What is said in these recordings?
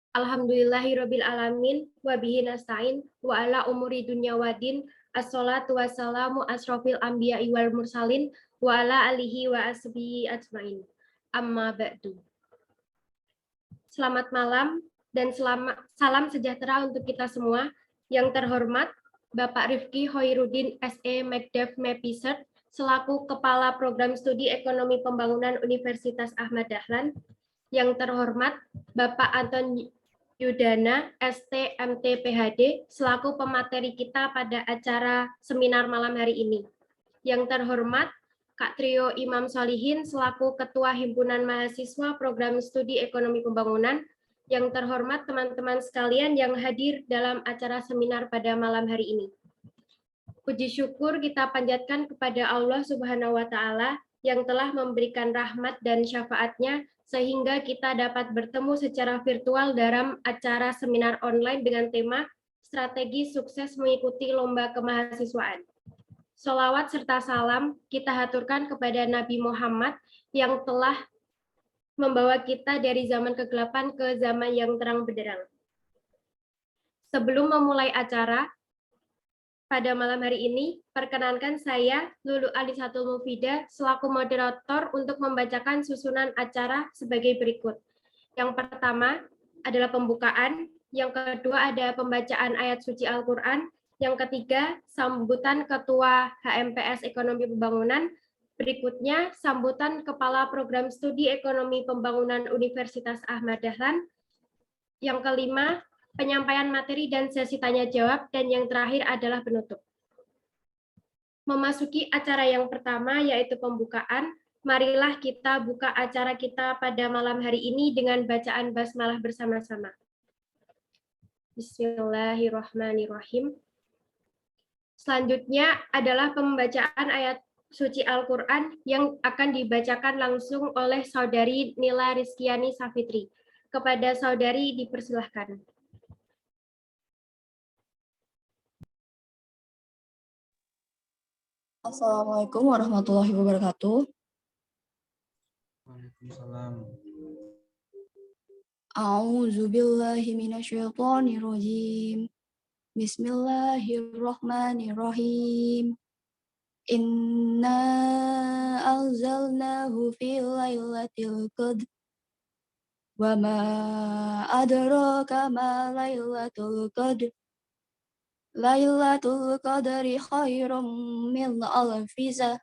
Alhamdulillahirabbil alamin wa bihi nasta'in wa ala umuri dunya waddin. Assalatu wassalamu asrofil anbiya'i wal mursalin wa ala alihi wa asbihi ajmain. Amma ba'du. Selamat malam dan salam sejahtera untuk kita semua. Yang terhormat Bapak Rifki Hoirudin SE Mekdev Mepisert selaku Kepala Program Studi Ekonomi Pembangunan Universitas Ahmad Dahlan. Yang terhormat Bapak Anton Yudana ST MT PhD selaku pemateri kita pada acara seminar malam hari ini. Yang terhormat Kak Trio Imam Solihin selaku Ketua Himpunan Mahasiswa Program Studi Ekonomi Pembangunan. Yang terhormat teman-teman sekalian yang hadir dalam acara seminar pada malam hari ini. Puji syukur kita panjatkan kepada Allah Subhanahu wa Ta'ala yang telah memberikan rahmat dan syafaatnya sehingga kita dapat bertemu secara virtual dalam acara seminar online dengan tema Strategi Sukses Mengikuti Lomba Kemahasiswaan. Sholawat serta salam kita haturkan kepada Nabi Muhammad yang telah membawa kita dari zaman kegelapan ke zaman yang terang benderang. Sebelum memulai acara, pada malam hari ini, perkenankan saya, Lulu Alisatul Mufida, selaku moderator untuk membacakan susunan acara sebagai berikut. Yang pertama adalah pembukaan, yang kedua ada pembacaan ayat suci Al-Quran, yang ketiga sambutan Ketua HMPS Ekonomi Pembangunan, berikutnya sambutan Kepala Program Studi Ekonomi Pembangunan Universitas Ahmad Dahlan, yang kelima penyampaian materi dan sesi tanya jawab, dan yang terakhir adalah penutup. Memasuki acara yang pertama yaitu pembukaan, marilah kita buka acara kita pada malam hari ini dengan bacaan basmalah bersama-sama. Bismillahirrahmanirrahim. Selanjutnya adalah pembacaan ayat suci Al-Quran yang akan dibacakan langsung oleh Saudari Nila Rizkiani Safitri. Kepada saudari dipersilahkan. Assalamualaikum warahmatullahi wabarakatuh. Waalaikumsalam. A'udzu billahi minasyaitonir rajim. Bismillahirrahmanirrahim. Inna anzalnahu fi lailatul qadr. Wa ma adraka ma lailatul qadr. Lailatul qadri khairum min alfi shahr.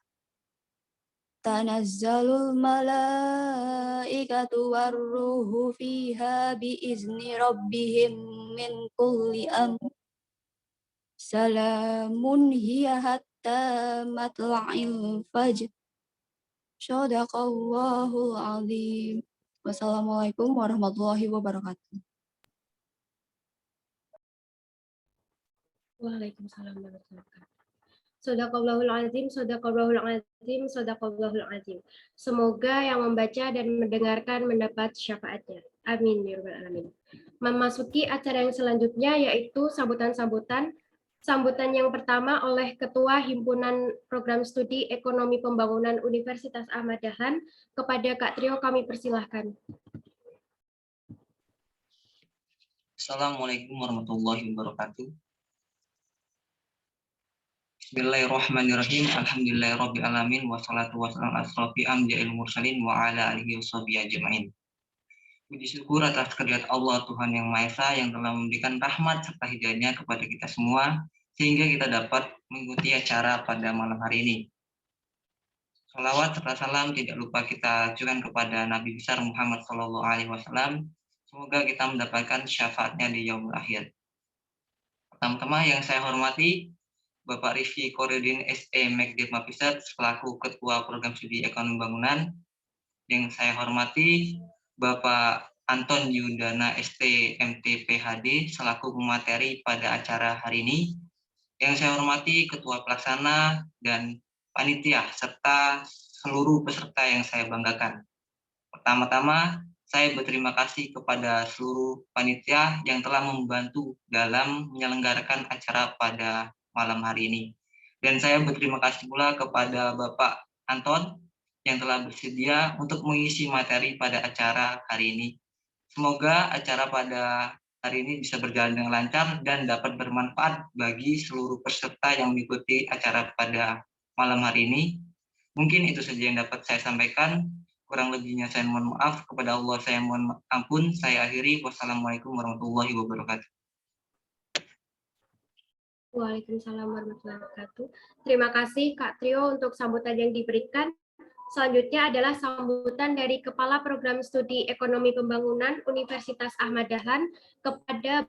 Tanazzalul malaikatu warruhu fiha biizni rabbihim min kulli amr. Salamun hiya hatta matla'il fajr. Shadaqallahul azim. Wassalamualaikum warahmatullahi wabarakatuh. Waalaikumsalam warahmatullahi wabarakatuh. Shadaqallahul azim, shadaqallahul azim, shadaqallahul azim. Semoga yang membaca dan mendengarkan mendapat syafaatnya. Amin ya rabbal alamin. Memasuki acara yang selanjutnya yaitu sambutan-sambutan. Sambutan yang pertama oleh Ketua Himpunan Program Studi Ekonomi Pembangunan Universitas Ahmad Dahlan. Kepada Kak Trio kami persilahkan. Assalamualaikum warahmatullahi wabarakatuh. Bismillahirrahmanirrahim. Alhamdulillahirabbil alamin wassalatu wassalamu ala asrofil anbiya'il mursalin wa ala alihi washabihi ajmain. Puji syukur atas kehadirat Allah Tuhan Yang Maha Esa yang telah memberikan rahmat serta hidayahnya kepada kita semua sehingga kita dapat mengikuti acara pada malam hari ini. Sholawat serta salam tidak lupa kita ajukan kepada Nabi besar Muhammad SAW. Semoga kita mendapatkan syafaatnya di yaumul akhir. Pertama-tama yang saya hormati Bapak Rifki Hoirudin SE Mekdev Mepisert selaku Ketua Program Studi Ekonomi Bangunan. Yang saya hormati Bapak Anton Yudana ST MT PhD selaku pemateri pada acara hari ini. Yang saya hormati Ketua Pelaksana dan Panitia serta seluruh peserta yang saya banggakan. Pertama-tama saya berterima kasih kepada seluruh panitia yang telah membantu dalam menyelenggarakan acara pada malam hari ini. Dan saya berterima kasih pula kepada Bapak Anton yang telah bersedia untuk mengisi materi pada acara hari ini. Semoga acara pada hari ini bisa berjalan dengan lancar dan dapat bermanfaat bagi seluruh peserta yang mengikuti acara pada malam hari ini. Mungkin itu saja yang dapat saya sampaikan. Kurang lebihnya saya mohon maaf. Kepada Allah saya mohon ampun. Saya akhiri. Wassalamualaikum warahmatullahi wabarakatuh. Waalaikumsalam warahmatullahi wabarakatuh. Terima kasih Kak Trio untuk sambutan yang diberikan. Selanjutnya adalah sambutan dari Kepala Program Studi Ekonomi Pembangunan Universitas Ahmad Dahlan kepada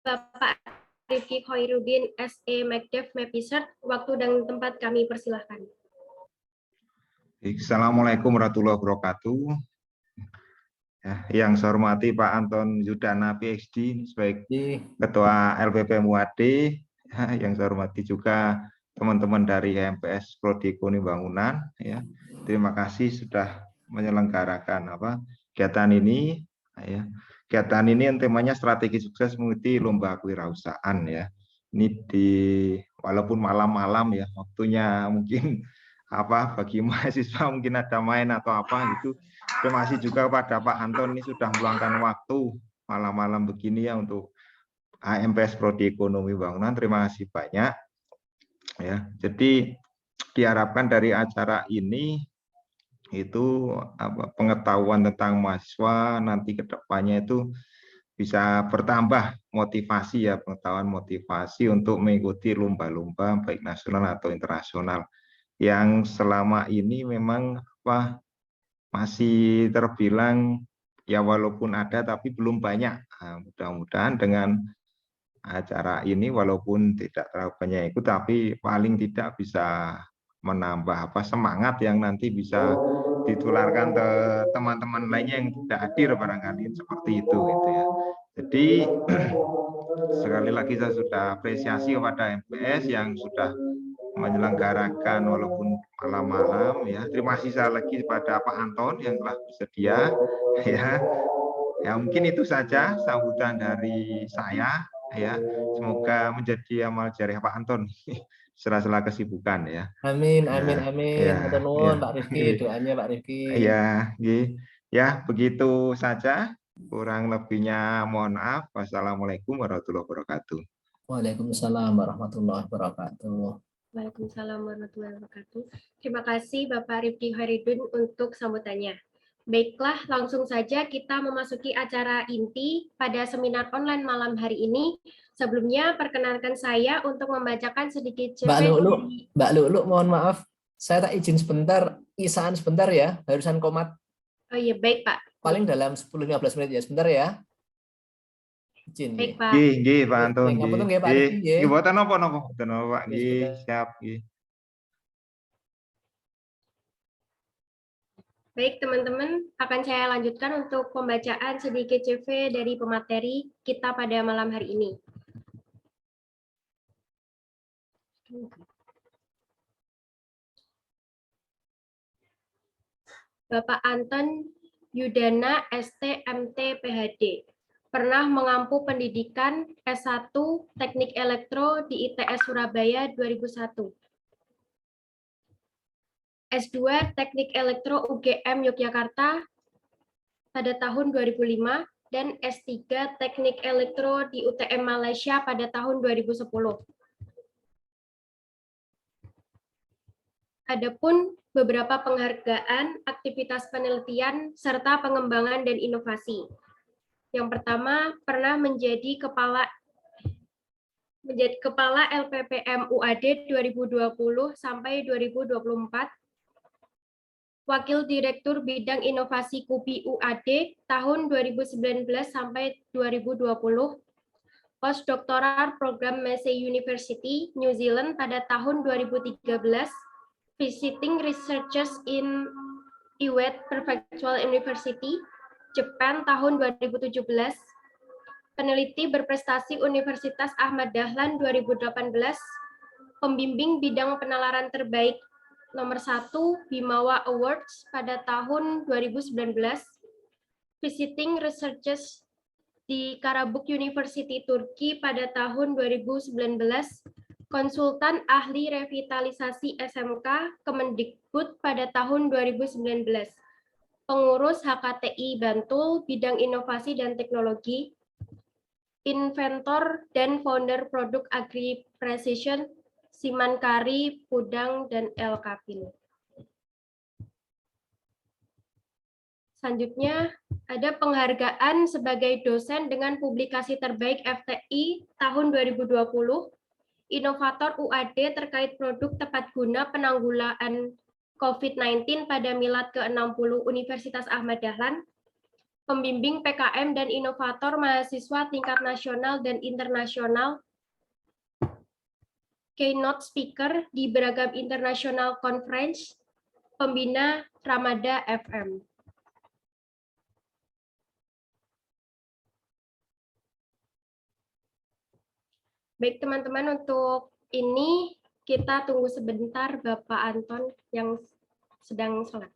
Bapak Rifki Khairuddin SE Mekdev Mepisert. Waktu dan tempat kami persilahkan. Assalamualaikum warahmatullahi wabarakatuh. Ya, yang saya hormati Pak Anton Yudana PhD sebagai Ketua LPP MUAD, yang saya hormati juga teman-teman dari HMPS Prodi Ekonomi Bangunan. Ya, terima kasih sudah menyelenggarakan kegiatan ini. Ya, kegiatan ini yang temanya strategi sukses mengikuti lomba kewirausahaan. Ya, ini walaupun malam-malam ya, waktunya mungkin bagi mahasiswa mungkin ada main atau apa gitu. Terima kasih juga kepada Pak Anton ini sudah meluangkan waktu malam-malam begini ya untuk HMPS Prodi Ekonomi Bangunan. Terima kasih banyak ya. Jadi diharapkan dari acara ini itu pengetahuan tentang mahasiswa nanti ke depannya itu bisa bertambah motivasi ya, pengetahuan motivasi untuk mengikuti lomba-lomba baik nasional atau internasional yang selama ini memang masih terbilang ya walaupun ada tapi belum banyak. Nah, mudah-mudahan dengan acara ini walaupun tidak terlalu banyak ikut tapi paling tidak bisa menambah semangat yang nanti bisa ditularkan ke teman-teman lainnya yang tidak hadir barangkali seperti itu gitu ya. Jadi sekali lagi saya sudah apresiasi kepada MPS yang sudah menyelenggarakan walaupun malam-malam ya. Terima kasih sekali lagi kepada Pak Anton yang telah bersedia ya. Ya mungkin itu saja sambutan dari saya ya. Semoga menjadi amal jariah Pak Anton sela-sela kesibukan ya. Amin, amin, amin. Ya, Matur nuwun ya. Pak Rifki, doanya Pak Rifki. Ya, ya begitu saja. Kurang lebihnya mohon maaf. Wassalamualaikum warahmatullahi wabarakatuh. Waalaikumsalam warahmatullahi wabarakatuh. Waalaikumsalam warahmatullahi wabarakatuh. Terima kasih Bapak Rifki Khairuddin untuk sambutannya. Baiklah, langsung saja kita memasuki acara inti pada seminar online malam hari ini. Sebelumnya, perkenalkan saya untuk membacakan sedikit CV. Mbak Lulu, mohon maaf, saya tak izin sebentar, isaan sebentar ya, barusan komat. Oh iya, baik Pak. Paling dalam 10-15 menit ya, sebentar ya. Izin. Baik Pak. Nggih, Pak Anton. Nggih, Pak Rifki nggih. Nggih, mboten napa-napa, Pak. Nggih, siap nggih. Baik teman-teman, akan saya lanjutkan untuk pembacaan sedikit CV dari pemateri kita pada malam hari ini. Bapak Anton Yudana ST MT PhD, pernah mengampu pendidikan S1 Teknik Elektro di ITS Surabaya 2001. S2 Teknik Elektro UGM Yogyakarta pada tahun 2005 dan S3 Teknik Elektro di UTM Malaysia pada tahun 2010. Adapun beberapa penghargaan, aktivitas penelitian, serta pengembangan dan inovasi. Yang pertama, pernah menjadi kepala LPPM UAD 2020 sampai 2024, Wakil Direktur Bidang Inovasi KUPI UAD tahun 2019 sampai 2020, Postdoctoral Program Massey University, New Zealand pada tahun 2013, Visiting Researchers in IWET Prefectural University, Jepang tahun 2017, peneliti berprestasi Universitas Ahmad Dahlan 2018, pembimbing bidang penalaran terbaik nomor 1 Bimawa Awards pada tahun 2019, Visiting Researchers di Karabük University Turki pada tahun 2019, konsultan ahli revitalisasi SMK Kemendikbud pada tahun 2019. Pengurus HKTI Bantul, bidang inovasi dan teknologi, inventor dan founder produk Agri Precision, Simankari, Pudang, dan El Kapil. Selanjutnya, ada penghargaan sebagai dosen dengan publikasi terbaik FTI tahun 2020, inovator UAD terkait produk tepat guna penanggulangan COVID-19 pada Milad ke-60 Universitas Ahmad Dahlan, pembimbing PKM dan inovator mahasiswa tingkat nasional dan internasional, keynote speaker di beragam international conference, pembina Ramada FM. Baik teman-teman, untuk ini kita tunggu sebentar Bapak Anton yang sedang sholat.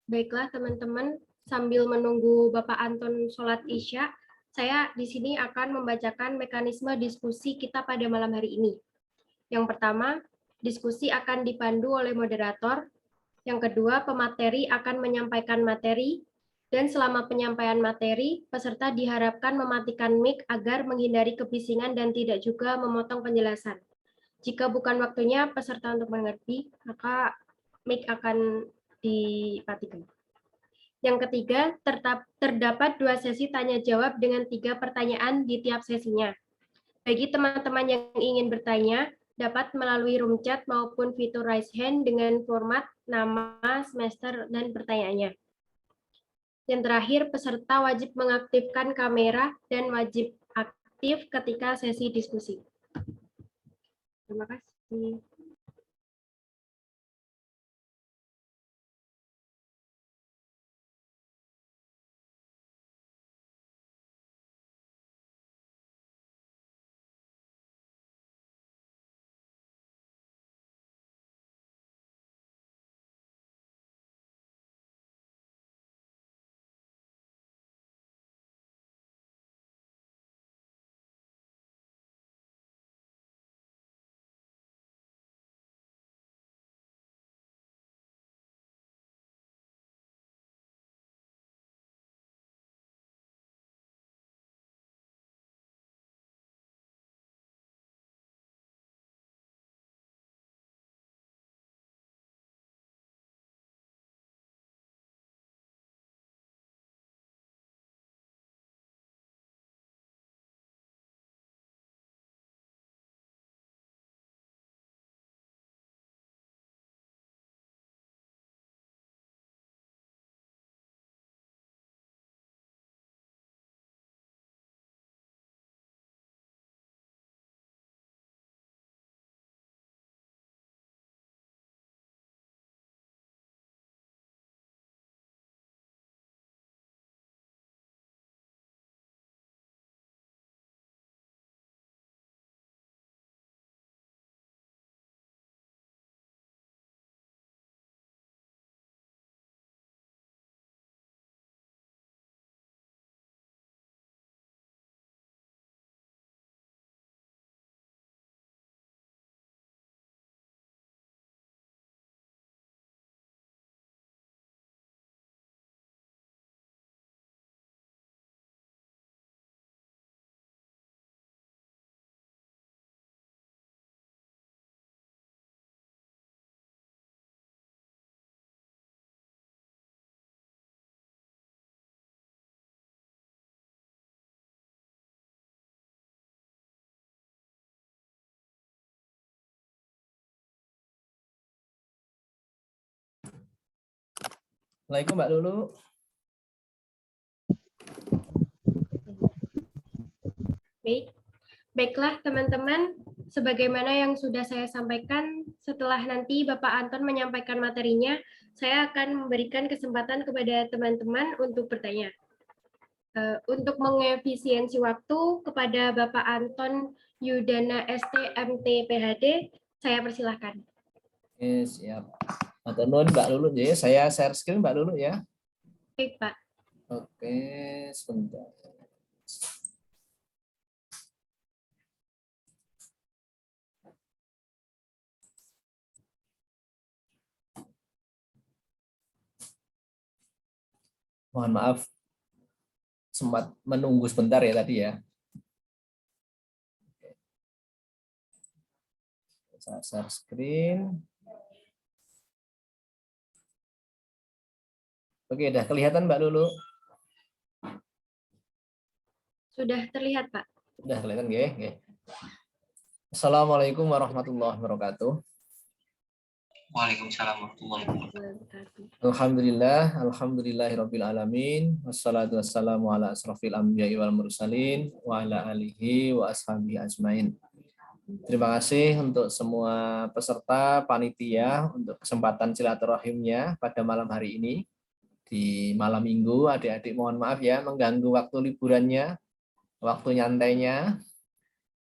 Baiklah teman-teman, sambil menunggu Bapak Anton sholat Isya, saya di sini akan membacakan mekanisme diskusi kita pada malam hari ini. Yang pertama, diskusi akan dipandu oleh moderator. Yang kedua, pemateri akan menyampaikan materi. Dan selama penyampaian materi, peserta diharapkan mematikan mic agar menghindari kebisingan dan tidak juga memotong penjelasan. Jika bukan waktunya peserta untuk mengerti, maka mic akan dimatikan. Yang ketiga, terdapat 2 sesi tanya-jawab dengan 3 pertanyaan di tiap sesinya. Bagi teman-teman yang ingin bertanya, dapat melalui room chat maupun fitur raise hand dengan format nama, semester, dan pertanyaannya. Yang terakhir, peserta wajib mengaktifkan kamera dan wajib aktif ketika sesi diskusi. Terima kasih. Assalamualaikum Mbak Lulu. Baiklah teman-teman, sebagaimana yang sudah saya sampaikan, setelah nanti Bapak Anton menyampaikan materinya, saya akan memberikan kesempatan kepada teman-teman untuk bertanya. Untuk mengefisiensi waktu, kepada Bapak Anton Yudana ST MT PhD, saya persilahkan. Siap. Matur nuwun Mbak Lulu ya. Saya share screen Mbak Lulu ya. Baik, Pak. Oke, sebentar. Mohon maaf, sempat menunggu sebentar ya tadi ya. Saya share screen. Oke, udah kelihatan Mbak Lulu? Sudah terlihat, Pak. Udah kelihatan, nggih. Assalamualaikum warahmatullahi wabarakatuh. Waalaikumsalam warahmatullahi wabarakatuh. Alhamdulillahirabbil alamin. Wassalatu wassalamu ala asrofil anbiya'i wal mursalin wa ala alihi wa ashabihi ajmain. Terima kasih untuk semua peserta panitia untuk kesempatan silaturahimnya pada malam hari ini. Di malam minggu, adik-adik mohon maaf ya mengganggu waktu liburannya, waktu nyantainya.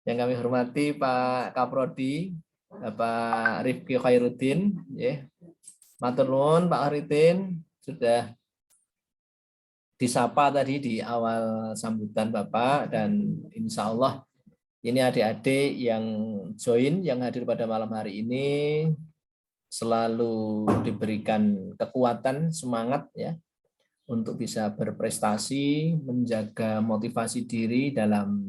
Yang kami hormati Pak Kaprodi, Bapak Rifki Khairuddin, ya. Matur nuwun Pak Khairuddin sudah disapa tadi di awal sambutan Bapak, dan insya Allah ini adik-adik yang join, yang hadir pada malam hari ini selalu diberikan kekuatan, semangat ya untuk bisa berprestasi, menjaga motivasi diri dalam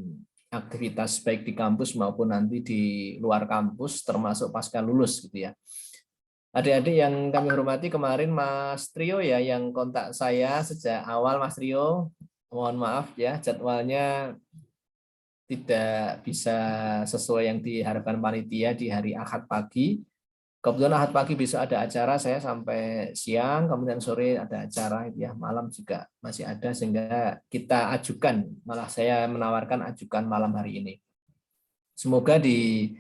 aktivitas baik di kampus maupun nanti di luar kampus, termasuk pasca lulus gitu ya. Adik-adik yang kami hormati, kemarin Mas Trio ya yang kontak saya sejak awal. Mas Trio, mohon maaf ya jadwalnya tidak bisa sesuai yang diharapkan panitia di hari Ahad pagi. Kebetulan Ahad pagi bisa ada acara, saya sampai siang, kemudian sore ada acara ya, malam juga masih ada, sehingga kita ajukan, malah saya menawarkan ajukan malam hari ini. Semoga di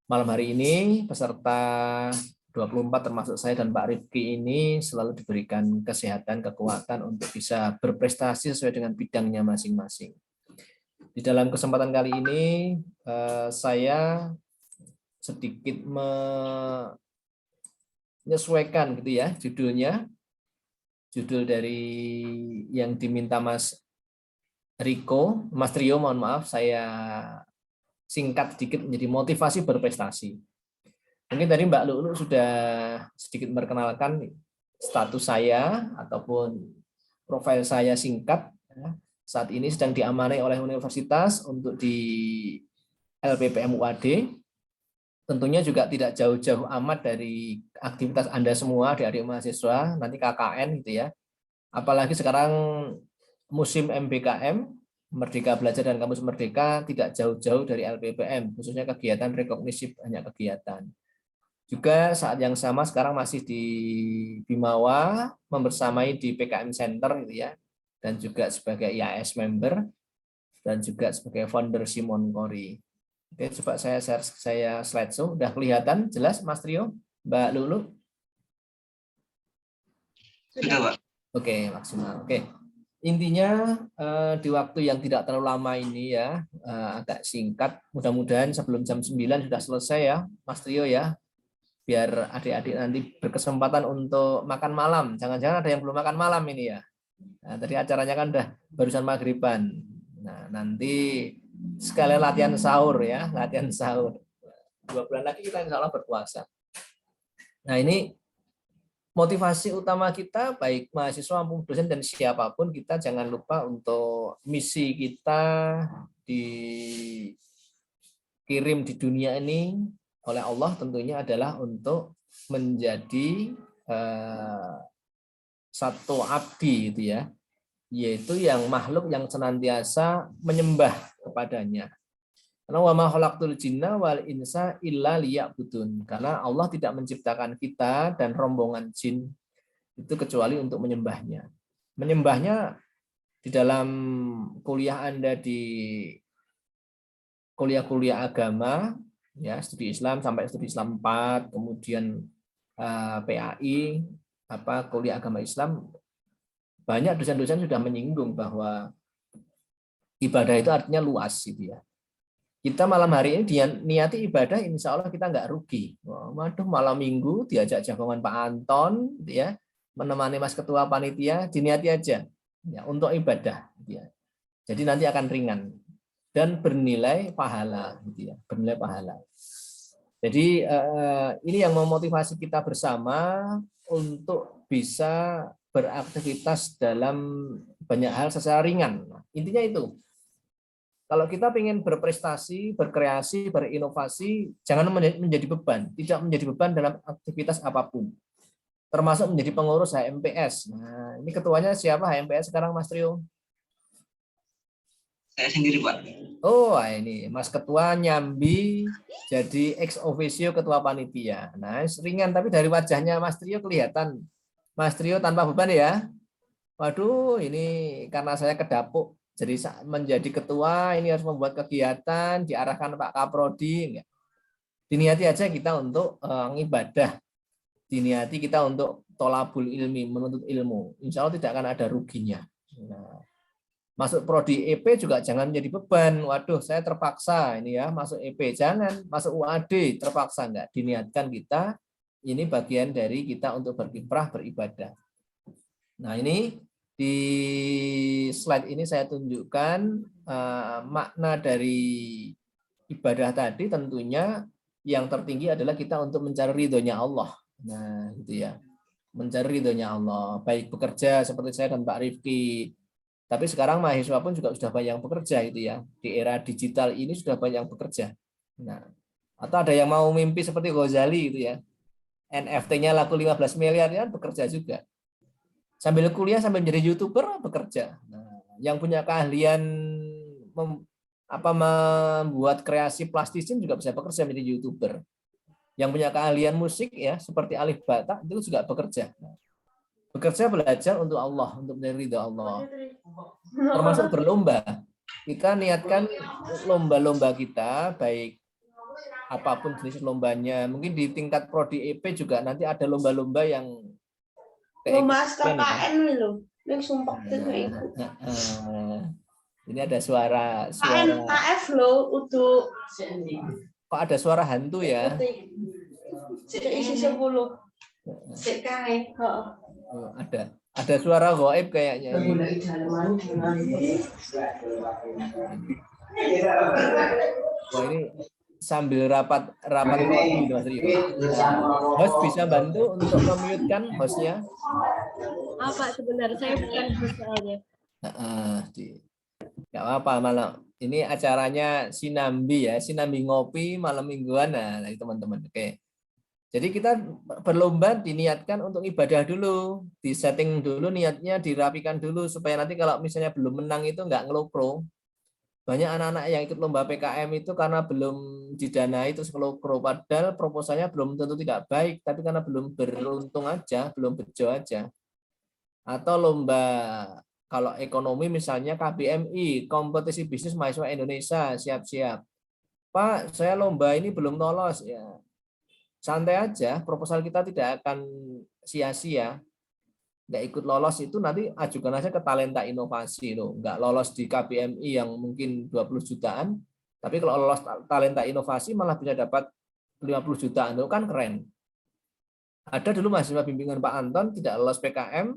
malam hari ini peserta 24 termasuk saya dan Pak Rifki ini selalu diberikan kesehatan, kekuatan untuk bisa berprestasi sesuai dengan bidangnya masing-masing. Di dalam kesempatan kali ini saya sedikit menyesuaikan gitu ya judulnya. Judul dari yang diminta Mas Trio, mohon maaf, saya singkat sedikit menjadi motivasi berprestasi. Mungkin tadi Mbak Lulu sudah sedikit memperkenalkan status saya ataupun profil saya singkat. Saat ini sedang diamanai oleh universitas untuk di LPPM UAD. Tentunya juga tidak jauh-jauh amat dari aktivitas Anda semua, adik-adik mahasiswa, nanti KKN gitu ya. Apalagi sekarang musim MBKM, Merdeka Belajar dan Kampus Merdeka, tidak jauh-jauh dari LPPM, khususnya kegiatan rekognisi banyak kegiatan. Juga saat yang sama sekarang masih di Bimawa, membersamai di PKM Center gitu ya, dan juga sebagai IAS member, dan juga sebagai founder Simon Kori. Oke, coba saya share slideshow. Udah kelihatan jelas Mas Trio, Mbak Lulu? Sudah, Pak. Oke, maksimal. Oke. Intinya di waktu yang tidak terlalu lama ini ya, agak singkat, mudah-mudahan sebelum jam 9 sudah selesai ya, Mas Trio ya. Biar adik-adik nanti berkesempatan untuk makan malam. Jangan-jangan ada yang belum makan malam ini ya. Nah, tadi acaranya kan udah barusan maghriban. Nah, nanti sekalian latihan sahur ya, latihan sahur. 2 bulan lagi kita insya Allah berpuasa. Nah, ini motivasi utama kita, baik mahasiswa maupun dosen dan siapapun, kita jangan lupa untuk misi kita dikirim di dunia ini oleh Allah tentunya adalah untuk menjadi satu abdi gitu ya, yaitu yang makhluk yang senantiasa menyembah kepadanya. Karena wa ma khalaqtul jinna wal insa illa liya'budun. Karena Allah tidak menciptakan kita dan rombongan jin itu kecuali untuk menyembahnya. Menyembahnya di dalam kuliah Anda di kuliah-kuliah agama ya, studi Islam sampai studi Islam 4, kemudian PAI, kuliah agama Islam, banyak dosen-dosen sudah menyinggung bahwa ibadah itu artinya luas gitu ya. Kita malam hari ini niati ibadah, insya Allah kita nggak rugi. Waduh, malam minggu diajak jagongan Pak Anton gitu ya, menemani Mas Ketua Panitia, diniati aja ya, untuk ibadah gitu ya. Jadi nanti akan ringan dan bernilai pahala gitu ya, bernilai pahala. Jadi ini yang memotivasi kita bersama untuk bisa beraktivitas dalam banyak hal secara ringan. Nah, intinya itu. Kalau kita ingin berprestasi, berkreasi, berinovasi, jangan menjadi beban. Tidak menjadi beban dalam aktivitas apapun. Termasuk menjadi pengurus HMPS. Nah, ini ketuanya siapa HMPS sekarang, Mas Trio? Saya sendiri, Pak. Oh, ini Mas Ketua nyambi jadi ex officio Ketua Panitia. Nah, ringan, tapi dari wajahnya Mas Trio kelihatan. Mas Trio tanpa beban ya. Waduh, ini karena saya kedapuk. Jadi menjadi ketua ini harus membuat kegiatan, diarahkan Pak Kaprodi. Diniati aja kita untuk ibadah. Diniati kita untuk tolabul ilmi, menuntut ilmu. Insya Allah tidak akan ada ruginya. Nah, masuk prodi EP juga jangan menjadi beban. Waduh, saya terpaksa ini ya masuk EP. Jangan masuk UAD terpaksa, enggak. Diniatkan kita ini bagian dari kita untuk berkiprah beribadah. Nah, ini di slide ini saya tunjukkan makna dari ibadah tadi. Tentunya yang tertinggi adalah kita untuk mencari ridhonya Allah. Nah, gitu ya. Mencari ridhonya Allah. Baik bekerja seperti saya dan Pak Rifki. Tapi sekarang mahasiswa pun juga sudah banyak yang bekerja gitu ya. Di era digital ini sudah banyak yang bekerja. Nah, atau ada yang mau mimpi seperti Ghazali gitu ya. NFT-nya laku 15 miliar ya, bekerja juga. Sambil kuliah sambil menjadi YouTuber bekerja. Nah, yang punya keahlian membuat kreasi plastisin juga bisa bekerja menjadi YouTuber. Yang punya keahlian musik ya seperti Alif Bata itu juga bekerja. Bekerja belajar untuk Allah, untuk mencari ridha Allah. Termasuk berlomba. Kita niatkan lomba-lomba kita, baik apapun jenis lombanya. Mungkin di tingkat prodi EP juga nanti ada lomba-lomba yang lomba KKN loh. Yang sumpah itu. Ini ada suara AF loh untuk kok ada suara hantu ya? Isi 10. Oh, ada suara gaib kayaknya. Wah, ini sambil rapat ini Mas Rio. Host bisa bantu untuk memute-kan hostnya? Pak, sebenarnya saya bukan host soalnya. Nggak apa-apa, malam ini acaranya Sinambi ya, Sinambi ngopi malam mingguan. Nah, teman-teman. Oke. Jadi kita berlomba diniatkan untuk ibadah dulu, disetting dulu niatnya, dirapikan dulu supaya nanti kalau misalnya belum menang itu nggak ngelopro. Banyak anak-anak yang ikut lomba PKM itu karena belum didanai terus ngelopro, padahal proposalnya belum tentu tidak baik, tapi karena belum beruntung aja, belum bejo aja. Atau lomba kalau ekonomi misalnya KBMI, kompetisi bisnis mahasiswa Indonesia, siap-siap. Pak, saya lomba ini belum lolos ya. Santai aja, proposal kita tidak akan sia-sia. Nggak ikut lolos itu nanti ajukan aja ke talenta inovasi loh. Nggak lolos di KBMI yang mungkin 20 jutaan, tapi kalau lolos talenta inovasi malah bisa dapat 50 jutaan, itu kan keren. Ada dulu mahasiswa bimbingan Pak Anton tidak lolos PKM,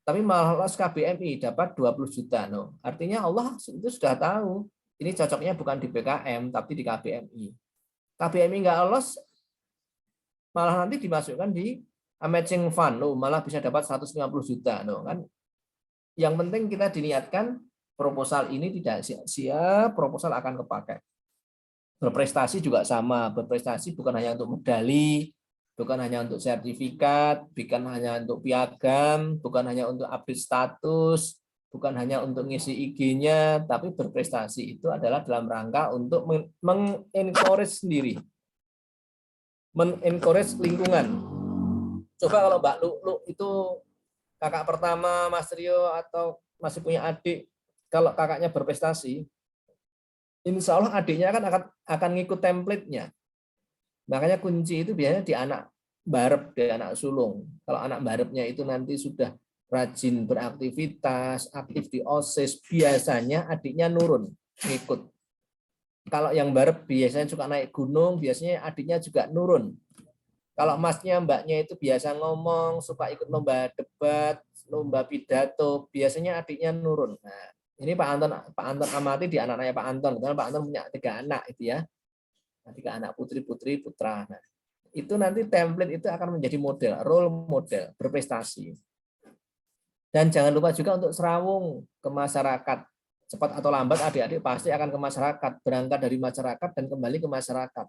tapi malah lolos KBMI dapat 20 juta. No. Artinya Allah itu sudah tahu, ini cocoknya bukan di PKM, tapi di KBMI. KBMI nggak lolos, malah nanti dimasukkan di matching fund, loh, malah bisa dapat 150 juta. Loh, kan? Yang penting kita diniatkan proposal ini tidak sia-sia, proposal akan kepakai. Berprestasi juga sama, berprestasi bukan hanya untuk medali, bukan hanya untuk sertifikat, bukan hanya untuk piagam, bukan hanya untuk update status, bukan hanya untuk ngisi IG-nya, tapi berprestasi itu adalah dalam rangka untuk mengencourage sendiri. Men-encourage lingkungan. Coba kalau Mbak Lulu itu kakak pertama Mas Rio atau masih punya adik, kalau kakaknya berprestasi, insya Allah adiknya akan ngikut template-nya. Makanya kunci itu biasanya di anak barep, di anak sulung. Kalau anak barepnya itu nanti sudah rajin beraktivitas, aktif di OSIS, biasanya adiknya nurun, ngikut. Kalau yang barep biasanya suka naik gunung, biasanya adiknya juga nurun. Kalau masnya, mbaknya itu biasa ngomong, suka ikut lomba debat, lomba pidato, biasanya adiknya nurun. Nah, ini Pak Anton amati di anak-anaknya Pak Anton. Karena Pak Anton punya 3 anak itu ya. 3 anak putri, putra. Nah, itu nanti template itu akan menjadi model, role model, berprestasi. Dan jangan lupa juga untuk serawung ke masyarakat. Cepat atau lambat adik-adik pasti akan ke masyarakat, berangkat dari masyarakat dan kembali ke masyarakat.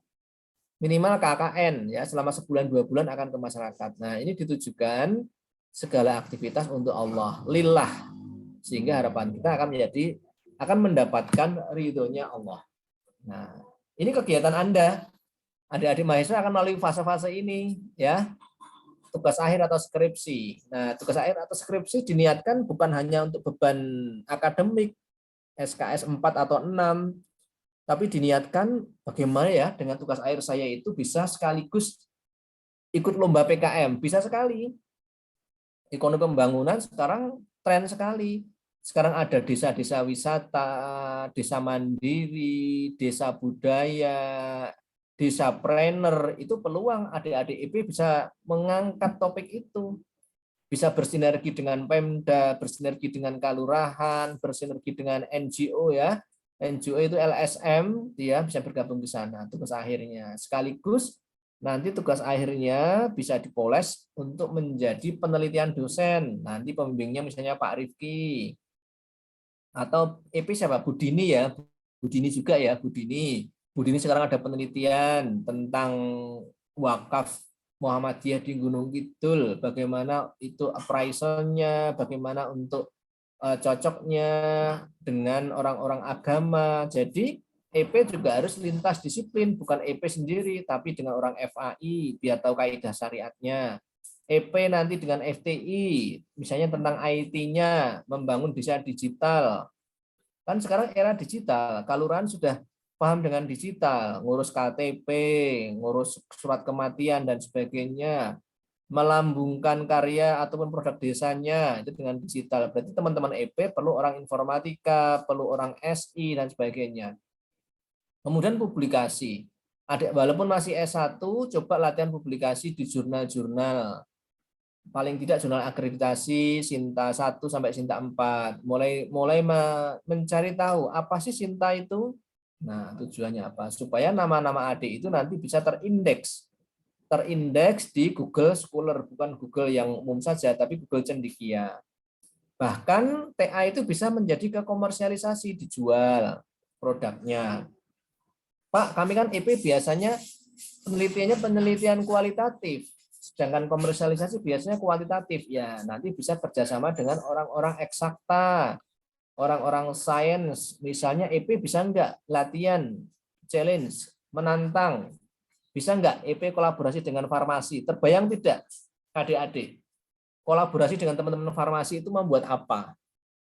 Minimal KKN ya, selama sebulan 2 bulan akan ke masyarakat. Nah, ini ditujukan segala aktivitas untuk Allah, lillah. Sehingga harapan kita akan mendapatkan ridhonya Allah. Nah, ini kegiatan Anda. Adik-adik mahasiswa akan melalui fase-fase ini ya. Tugas akhir atau skripsi. Nah, tugas akhir atau skripsi diniatkan bukan hanya untuk beban akademik SKS 4 atau 6, tapi diniatkan bagaimana ya dengan tugas akhir saya itu bisa sekaligus ikut lomba PKM, bisa sekali. Ekonomi pembangunan sekarang tren sekali. Sekarang ada desa-desa wisata, desa mandiri, desa budaya, desa planner, itu peluang adik-adik IP bisa mengangkat topik itu. bisa bersinergi dengan Pemda, bersinergi dengan kelurahan, bersinergi dengan NGO ya. NGO itu LSM, dia bisa bergabung di sana tugas akhirnya. Sekaligus nanti tugas akhirnya bisa dipoles untuk menjadi penelitian dosen. Nanti pembimbingnya misalnya Pak Rifki atau EP siapa? Budini ya. Budini juga ya, Budini. Budini sekarang ada penelitian tentang wakaf Muhammadiyah di Gunung Kidul, bagaimana itu appraisal-nya, bagaimana untuk cocoknya dengan orang-orang agama. Jadi EP juga harus lintas disiplin, bukan EP sendiri, tapi dengan orang FAI, biar tahu kaidah syariatnya. EP nanti dengan FTI, misalnya tentang IT-nya, membangun desa digital. Kan sekarang era digital, kelurahan sudah paham dengan digital, ngurus KTP, ngurus surat kematian dan sebagainya, melambungkan karya ataupun produk desanya itu dengan digital. Berarti teman-teman EP perlu orang informatika, perlu orang SI dan sebagainya. Kemudian publikasi. Walaupun masih S1, coba latihan publikasi di jurnal-jurnal. Paling tidak jurnal akreditasi Sinta 1 sampai Sinta 4. Mulai mencari tahu apa sih Sinta itu. Nah, tujuannya apa? Supaya nama-nama adik itu nanti bisa terindeks di Google Scholar, bukan Google yang umum saja, tapi Google Cendekia. Bahkan TA itu bisa menjadi ke komersialisasi, dijual produknya. Pak, kami kan EP biasanya penelitiannya penelitian kualitatif, sedangkan komersialisasi biasanya kuantitatif. Ya, nanti bisa kerjasama dengan orang-orang eksakta, orang-orang sains. Misalnya EP bisa enggak latihan, challenge, menantang, bisa enggak EP kolaborasi dengan farmasi? Terbayang tidak adik-adik? Kolaborasi dengan teman-teman farmasi itu membuat apa?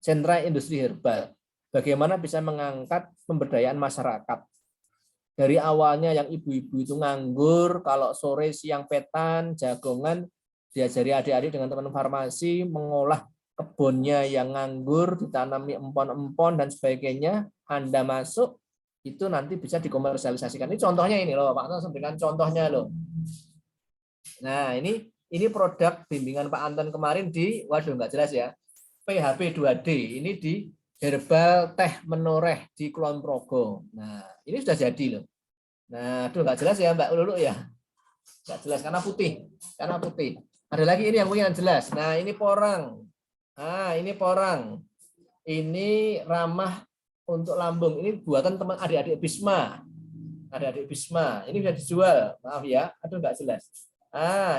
Sentra industri herbal. Bagaimana bisa mengangkat pemberdayaan masyarakat? Dari awalnya yang ibu-ibu itu nganggur, kalau sore siang petan, jagongan, diajari adik-adik dengan teman farmasi, mengolah kebunnya yang nganggur, ditanami empon-empon dan sebagainya, Anda masuk, itu nanti bisa dikomersialisasikan. Ini contohnya ini loh, Pak Anton berikan contohnya loh. Nah, ini produk bimbingan Pak Anton kemarin di, waduh nggak jelas ya, PHP 2D. Ini di Herbal Teh Menoreh di Kulon Progo. Nah, ini sudah jadi loh. Nah, aduh nggak jelas ya Mbak Lulu ya. Nggak jelas karena putih. Ada lagi ini yang mungkin jelas. Nah, ini porang. Nah, ini porang. Ini ramah untuk lambung. Ini buatan teman adik-adik Bisma. Ini bisa dijual. Maaf ya, aduh nggak jelas.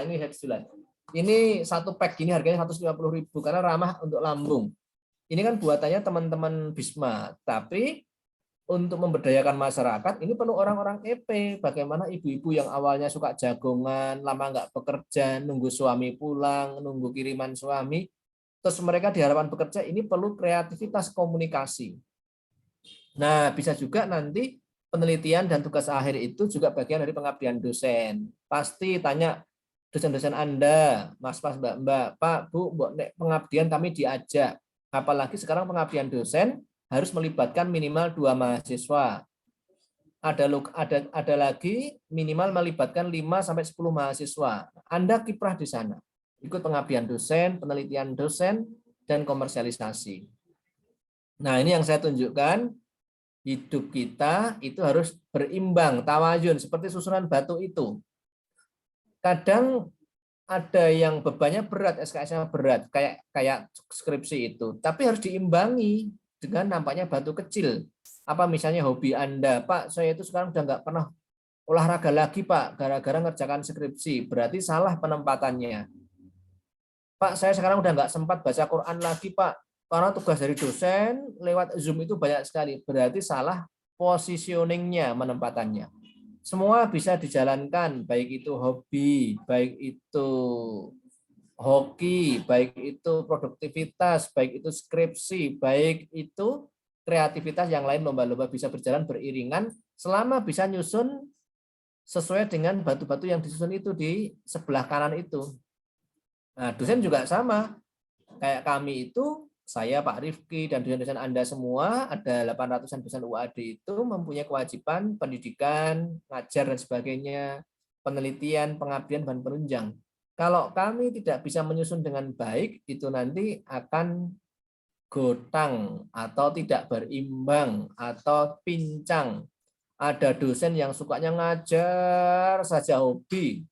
Ini bisa dijual. Ini satu pack gini harganya 150.000 karena ramah untuk lambung. Ini kan buatannya teman-teman Bisma, tapi untuk memberdayakan masyarakat ini perlu orang-orang EP. Bagaimana ibu-ibu yang awalnya suka jagongan, lama nggak bekerja, nunggu suami pulang, nunggu kiriman suami, terus mereka di harapan bekerja, ini perlu kreativitas komunikasi. Nah, bisa juga nanti penelitian dan tugas akhir itu juga bagian dari pengabdian dosen. Pasti tanya dosen-dosen Anda, Mas-mas, Mbak-mbak, Pak, Bu, pengabdian kami diajak. Apalagi sekarang pengabdian dosen harus melibatkan minimal 2 mahasiswa. Ada lagi minimal melibatkan 5 sampai 10 mahasiswa. Anda kiprah di sana. Ikut pengabdian dosen, penelitian dosen, dan komersialisasi. Nah, ini yang saya tunjukkan. Hidup kita itu harus berimbang, tawazun, seperti susunan batu itu. Kadang ada yang bebannya berat, SKS-nya berat, kayak skripsi itu. Tapi harus diimbangi dengan nampaknya batu kecil. Apa misalnya hobi Anda, Pak, saya itu sekarang udah nggak pernah olahraga lagi, Pak, gara-gara ngerjakan skripsi. Berarti salah penempatannya. Pak, saya sekarang udah nggak sempat baca Quran lagi, Pak, karena tugas dari dosen lewat Zoom itu banyak sekali. Berarti salah positioningnya, penempatannya. Semua bisa dijalankan, baik itu hobi, baik itu hoki, baik itu produktivitas, baik itu skripsi, baik itu kreativitas yang lain, lomba-lomba bisa berjalan beriringan selama bisa nyusun sesuai dengan batu-batu yang disusun itu di sebelah kanan itu. Nah, dosen juga sama. Kayak kami itu, saya, Pak Rifki, dan dosen-dosen Anda semua, ada 800-an dosen UAD itu mempunyai kewajiban pendidikan, ngajar, dan sebagainya, penelitian, pengabdian, dan penunjang. Kalau kami tidak bisa menyusun dengan baik, itu nanti akan gotang atau tidak berimbang atau pincang. Ada dosen yang sukanya ngajar saja hobi,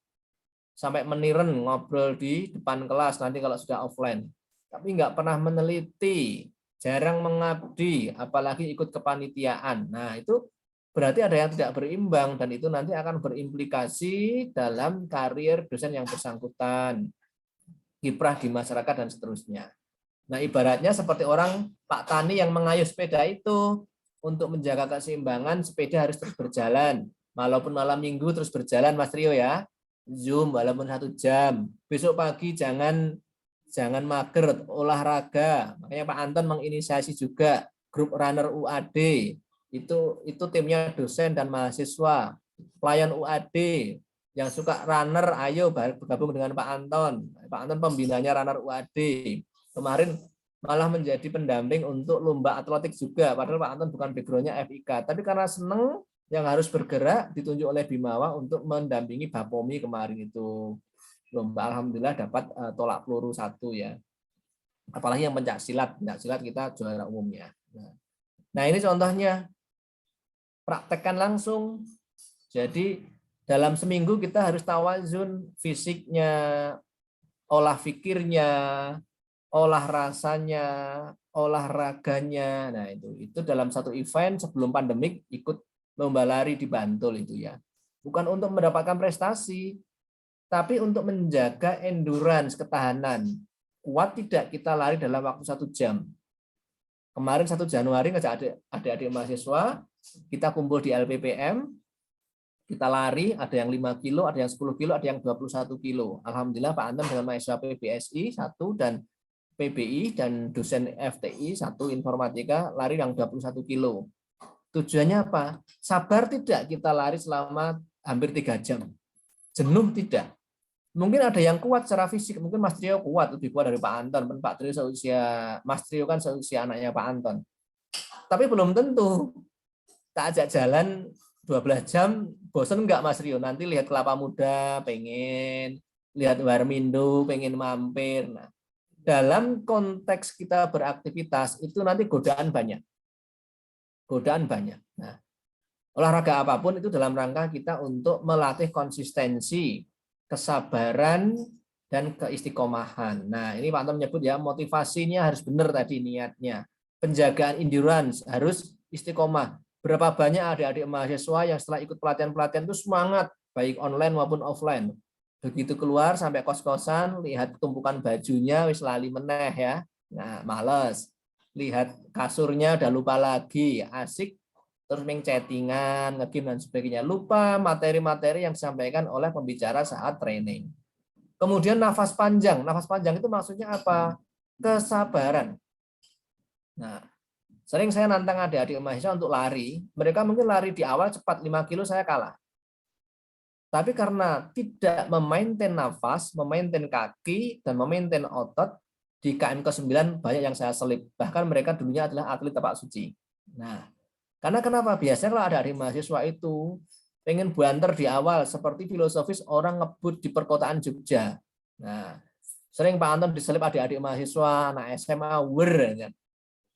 sampai meniren ngobrol di depan kelas nanti kalau sudah offline. Tapi nggak pernah meneliti, jarang mengabdi, apalagi ikut kepanitiaan. Nah, itu berarti ada yang tidak berimbang, dan itu nanti akan berimplikasi dalam karir dosen yang bersangkutan, kiprah di masyarakat, dan seterusnya. Nah, ibaratnya seperti orang Pak Tani yang mengayuh sepeda itu. Untuk menjaga keseimbangan, sepeda harus terus berjalan. Walaupun malam minggu terus berjalan, Mas Rio ya. Zoom walaupun 1 jam. Besok pagi jangan mager, olahraga. Makanya Pak Anton menginisiasi juga grup runner UAD. Itu timnya dosen dan mahasiswa. Pelayan UAD yang suka runner, ayo bergabung dengan Pak Anton. Pak Anton pembinanya runner UAD. Kemarin malah menjadi pendamping untuk lomba atletik juga. Padahal Pak Anton bukan background-nya FIK. Tapi karena seneng yang harus bergerak, ditunjuk oleh Bimawa untuk mendampingi Bapomi kemarin itu. Lomba alhamdulillah dapat tolak peluru 1 ya. Apalagi yang pencak silat kita juara umumnya. Nah, ini contohnya. Praktekkan langsung. Jadi dalam seminggu kita harus tawazun fisiknya, olah fikirnya, olah rasanya, olahraganya. Nah, itu dalam satu event sebelum pandemik ikut lomba lari di Bantul itu ya. Bukan untuk mendapatkan prestasi, tapi untuk menjaga endurance, ketahanan. Kuat tidak kita lari dalam waktu 1 jam. Kemarin 1 Januari ngajak adik-adik mahasiswa, kita kumpul di LPPM, kita lari, ada yang 5 kilo, ada yang 10 kilo, ada yang 21 kilo. Alhamdulillah Pak Anton dengan mahasiswa PBSI 1 dan PBI dan dosen FTI 1 informatika lari yang 21 kilo. Tujuannya apa? Sabar tidak kita lari selama hampir 3 jam. Jenuh tidak. Mungkin ada yang kuat secara fisik, mungkin Mas Trio kuat, lebih kuat dari Pak Anton. Pak Trio seusia, Mas Trio kan seusia anaknya Pak Anton. Tapi belum tentu. Tak ajak jalan 12 jam, bosan enggak Mas Rio? Nanti lihat Kelapa Muda, pengen. Lihat Warmindo, pengen mampir. Nah, dalam konteks kita beraktivitas itu nanti godaan banyak. Nah, olahraga apapun itu dalam rangka kita untuk melatih konsistensi, kesabaran, dan keistiqomahan. Nah, ini Pak Anton menyebut ya, motivasinya harus benar tadi niatnya. Penjagaan endurance harus istiqomah. Berapa banyak adik-adik mahasiswa yang setelah ikut pelatihan-pelatihan itu semangat, baik online maupun offline. Begitu keluar sampai kos-kosan, lihat tumpukan bajunya, wis lali meneh ya. Nah, males. Lihat kasurnya udah lupa lagi, asik, terus main chattingan, nge-game dan sebagainya. Lupa materi-materi yang disampaikan oleh pembicara saat training. Kemudian nafas panjang. Nafas panjang itu maksudnya apa? Kesabaran. Nah, sering saya nantang adik-adik mahasiswa untuk lari. Mereka mungkin lari di awal cepat, 5 kilo saya kalah. Tapi karena tidak memaintain nafas, memaintain kaki, dan memaintain otot, di KM ke-9 banyak yang saya selip. Bahkan mereka dulunya adalah atlet tapak suci. Nah, karena kenapa? Biasanya kalau ada adik mahasiswa itu pengen banter di awal, seperti filosofis orang ngebut di perkotaan Jogja. Nah, sering Pak Anton diselip adik-adik mahasiswa, anak SMA, wer.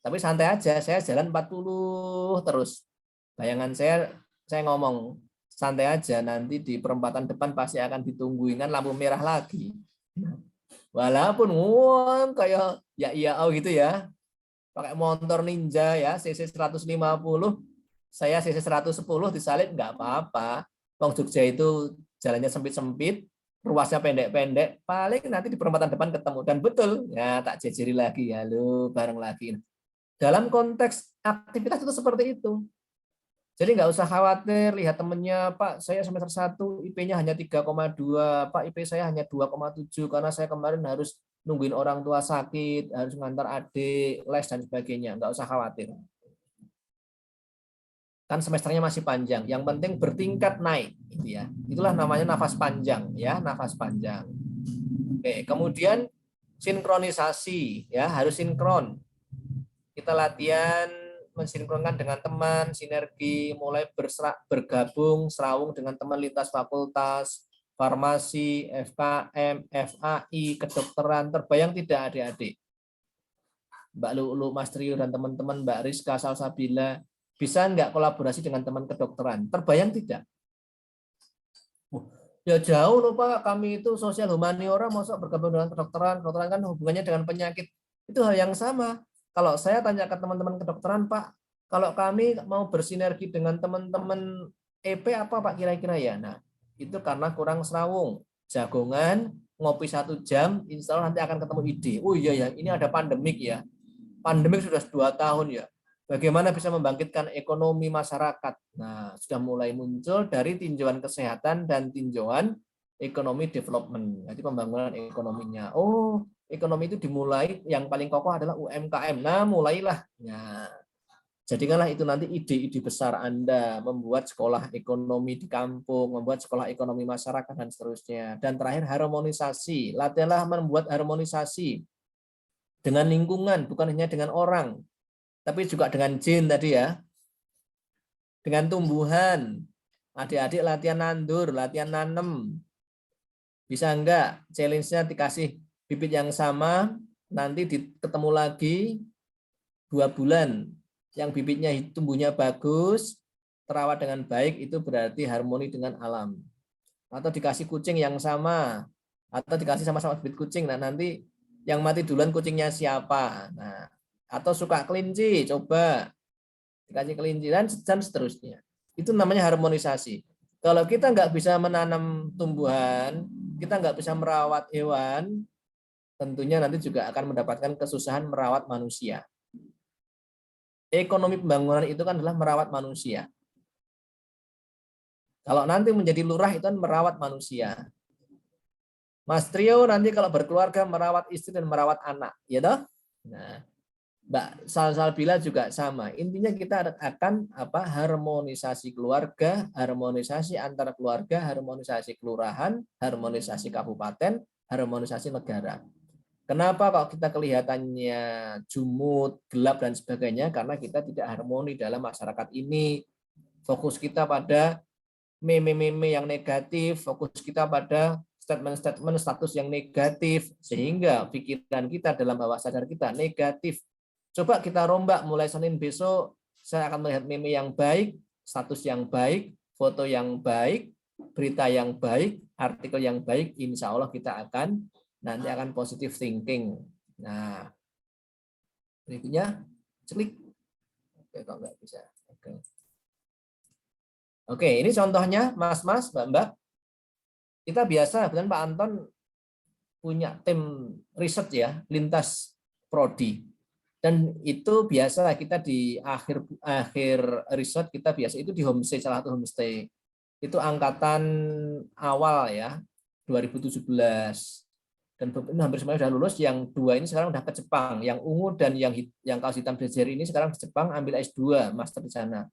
Tapi santai aja, saya jalan 40 terus. Bayangan saya ngomong, santai aja, nanti di perempatan depan pasti akan ditungguin, kan lampu merah lagi. Walaupun kayak ya gitu ya, pakai motor ninja ya, cc 150, saya cc 110 disalip nggak apa-apa. Wong Jogja itu jalannya sempit-sempit, ruasnya pendek-pendek, paling nanti di perempatan depan ketemu. Dan betul, ya tak jejeri lagi, halo, bareng lagi. Dalam konteks aktivitas itu seperti itu. Jadi nggak usah khawatir, lihat temennya, Pak, saya semester 1, IP-nya hanya 3,2, Pak, IP saya hanya 2,7, karena saya kemarin harus nungguin orang tua sakit, harus ngantar adik, les, dan sebagainya. Nggak usah khawatir. Kan semesternya masih panjang. Yang penting bertingkat naik. Gitu ya. Itulah namanya nafas panjang. Ya, nafas panjang. Oke, kemudian sinkronisasi. Ya, harus sinkron. Kita latihan mensinkronkan dengan teman, sinergi, mulai bergabung, serawung dengan teman lintas fakultas, farmasi, FKM, FAI, kedokteran, terbayang tidak adik-adik? Mbak Lulu, Mas Trio, dan teman-teman, Mbak Rizka, Salsabila, bisa nggak kolaborasi dengan teman kedokteran? Terbayang tidak? Ya jauh loh Pak, kami itu sosial humaniora, masuk bergabung dengan kedokteran, kedokteran kan hubungannya dengan penyakit. Itu hal yang sama. Kalau saya tanya ke teman-teman kedokteran, Pak, kalau kami mau bersinergi dengan teman-teman EP apa Pak kira-kira ya? Nah, itu karena kurang serawung. Jagongan, ngopi 1 jam, insya Allah nanti akan ketemu ide. Oh iya ya, ini ada pandemik ya. Pandemik sudah 2 tahun ya. Bagaimana bisa membangkitkan ekonomi masyarakat? Nah, sudah mulai muncul dari tinjauan kesehatan dan tinjauan ekonomi development. Jadi pembangunan ekonominya. Oh, ekonomi itu dimulai yang paling kokoh adalah UMKM. Nah, mulailah. Nah, jadikanlah itu nanti ide-ide besar Anda membuat sekolah ekonomi di kampung, membuat sekolah ekonomi masyarakat dan seterusnya. Dan terakhir harmonisasi. Latihanlah membuat harmonisasi dengan lingkungan, bukan hanya dengan orang, tapi juga dengan jin tadi ya, dengan tumbuhan. Adik-adik latihan nandur, latihan nanem. Bisa enggak challenge-nya dikasih bibit yang sama, nanti ketemu lagi 2 bulan. Yang bibitnya tumbuhnya bagus, terawat dengan baik, itu berarti harmoni dengan alam. Atau dikasih kucing yang sama, atau dikasih sama-sama bibit kucing, nah nanti yang mati duluan kucingnya siapa. Nah, atau suka kelinci, coba dikasih kelinci dan seterusnya. Itu namanya harmonisasi. Kalau kita nggak bisa menanam tumbuhan, kita nggak bisa merawat hewan, tentunya nanti juga akan mendapatkan kesusahan merawat manusia. Ekonomi pembangunan itu kan adalah merawat manusia. Kalau nanti menjadi lurah itu kan merawat manusia. Mas Trio nanti kalau berkeluarga merawat istri dan merawat anak, ya toh? Nah, Mbak Salsabila juga sama. Intinya kita akan harmonisasi keluarga, harmonisasi antar keluarga, harmonisasi kelurahan, harmonisasi kabupaten, harmonisasi negara. Kenapa kok kita kelihatannya jumut, gelap dan sebagainya? Karena kita tidak harmoni dalam masyarakat ini. Fokus kita pada meme-meme yang negatif, fokus kita pada statement-statement status yang negatif, sehingga pikiran kita dalam bawah sadar kita negatif. Coba kita rombak mulai Senin besok, saya akan melihat meme yang baik, status yang baik, foto yang baik, berita yang baik, artikel yang baik, insya Allah kita akan positive thinking. Nah, berikutnya, klik. Oke, kok nggak bisa. Oke, ini contohnya, Mas-mas, Mbak-mbak. Kita biasa, kebetulan Pak Anton punya tim riset ya, lintas prodi. Dan itu biasa kita di akhir riset kita biasa itu di homestay, salah satu homestay. Itu angkatan awal ya, 2017. Dan hampir semuanya sudah lulus, yang 2 ini sekarang udah ke Jepang. Yang ungu dan yang kaos hitam blazer ini sekarang ke Jepang ambil S2, master di sana.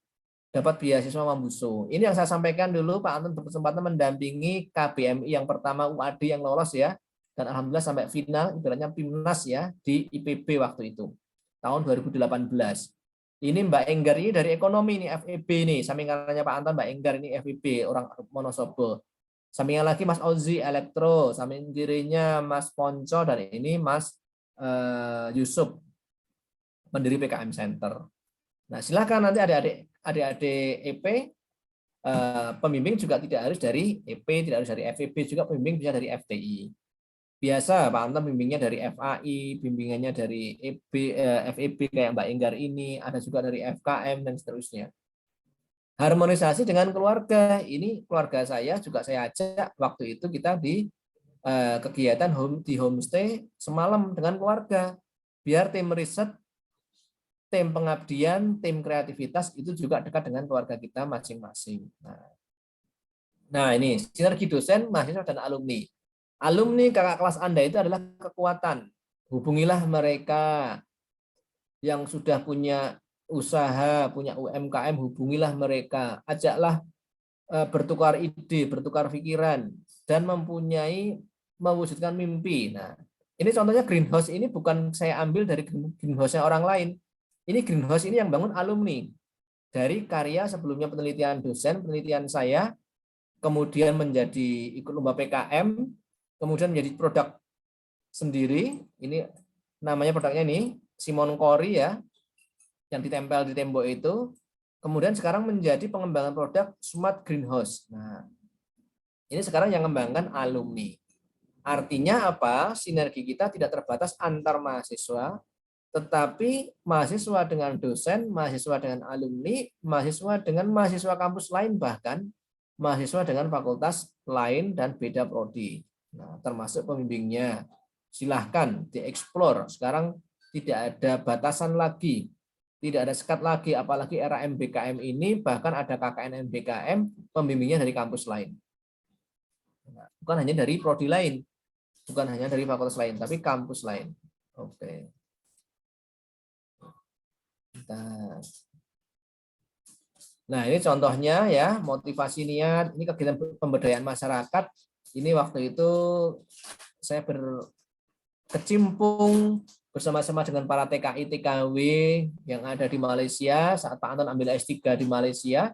Dapat beasiswa Mambuso. Ini yang saya sampaikan dulu, Pak Anton berkesempatan mendampingi KBMI yang pertama UAD yang lolos ya, dan alhamdulillah sampai final, ibaratnya PIMNAS ya, di IPB waktu itu, tahun 2018. Ini Mbak Enggar ini dari ekonomi nih, FEB nih, sampingannya Pak Anton, Mbak Enggar ini FEB, orang Wonosobo. Sampingan lagi Mas Ozi Elektro, samping kirinya Mas Ponco, dan ini Mas Yusuf, pendiri PKM Center. Nah, silakan nanti adik-adik EP, pembimbing juga tidak harus dari EP, tidak harus dari FEB, juga pembimbing bisa dari FTI. Biasa Pak Anton bimbingnya dari FAI, bimbingannya dari FEB kayak Mbak Enggar ini, ada juga dari FKM dan seterusnya. Harmonisasi dengan keluarga, ini keluarga saya juga saya ajak waktu itu kita di kegiatan di homestay semalam dengan keluarga, biar tim riset, tim pengabdian, tim kreativitas itu juga dekat dengan keluarga kita masing-masing. Nah, ini sinergi dosen, mahasiswa, dan alumni. Alumni kakak kelas Anda itu adalah kekuatan. Hubungilah mereka yang sudah punya usaha, punya UMKM, hubungilah mereka. Ajaklah bertukar ide, bertukar pikiran, dan mewujudkan mimpi. Nah, ini contohnya greenhouse ini bukan saya ambil dari greenhouse-nya orang lain. Ini greenhouse ini yang bangun alumni. Dari karya sebelumnya penelitian dosen, penelitian saya, kemudian menjadi ikut lomba PKM, kemudian menjadi produk sendiri. Ini namanya produknya ini Simon Cori ya, yang ditempel di tembok itu. Kemudian sekarang menjadi pengembangan produk Smart Greenhouse. Nah, ini sekarang yang mengembangkan alumni. Artinya apa? Sinergi kita tidak terbatas antar mahasiswa, tetapi mahasiswa dengan dosen, mahasiswa dengan alumni, mahasiswa dengan mahasiswa kampus lain, bahkan mahasiswa dengan fakultas lain dan beda prodi. Nah, termasuk pembimbingnya. Silahkan dieksplor. Sekarang tidak ada batasan lagi, tidak ada sekat lagi, apalagi era MBKM ini, bahkan ada KKN MBKM, pembimbingnya dari kampus lain. Bukan hanya dari prodi lain, bukan hanya dari fakultas lain, tapi kampus lain. Oke. Nah, ini contohnya ya, motivasi niat, ini kegiatan pemberdayaan masyarakat. Ini waktu itu saya berkecimpung bersama-sama dengan para TKI TKW yang ada di Malaysia saat Pak Anton ambil S3 di Malaysia.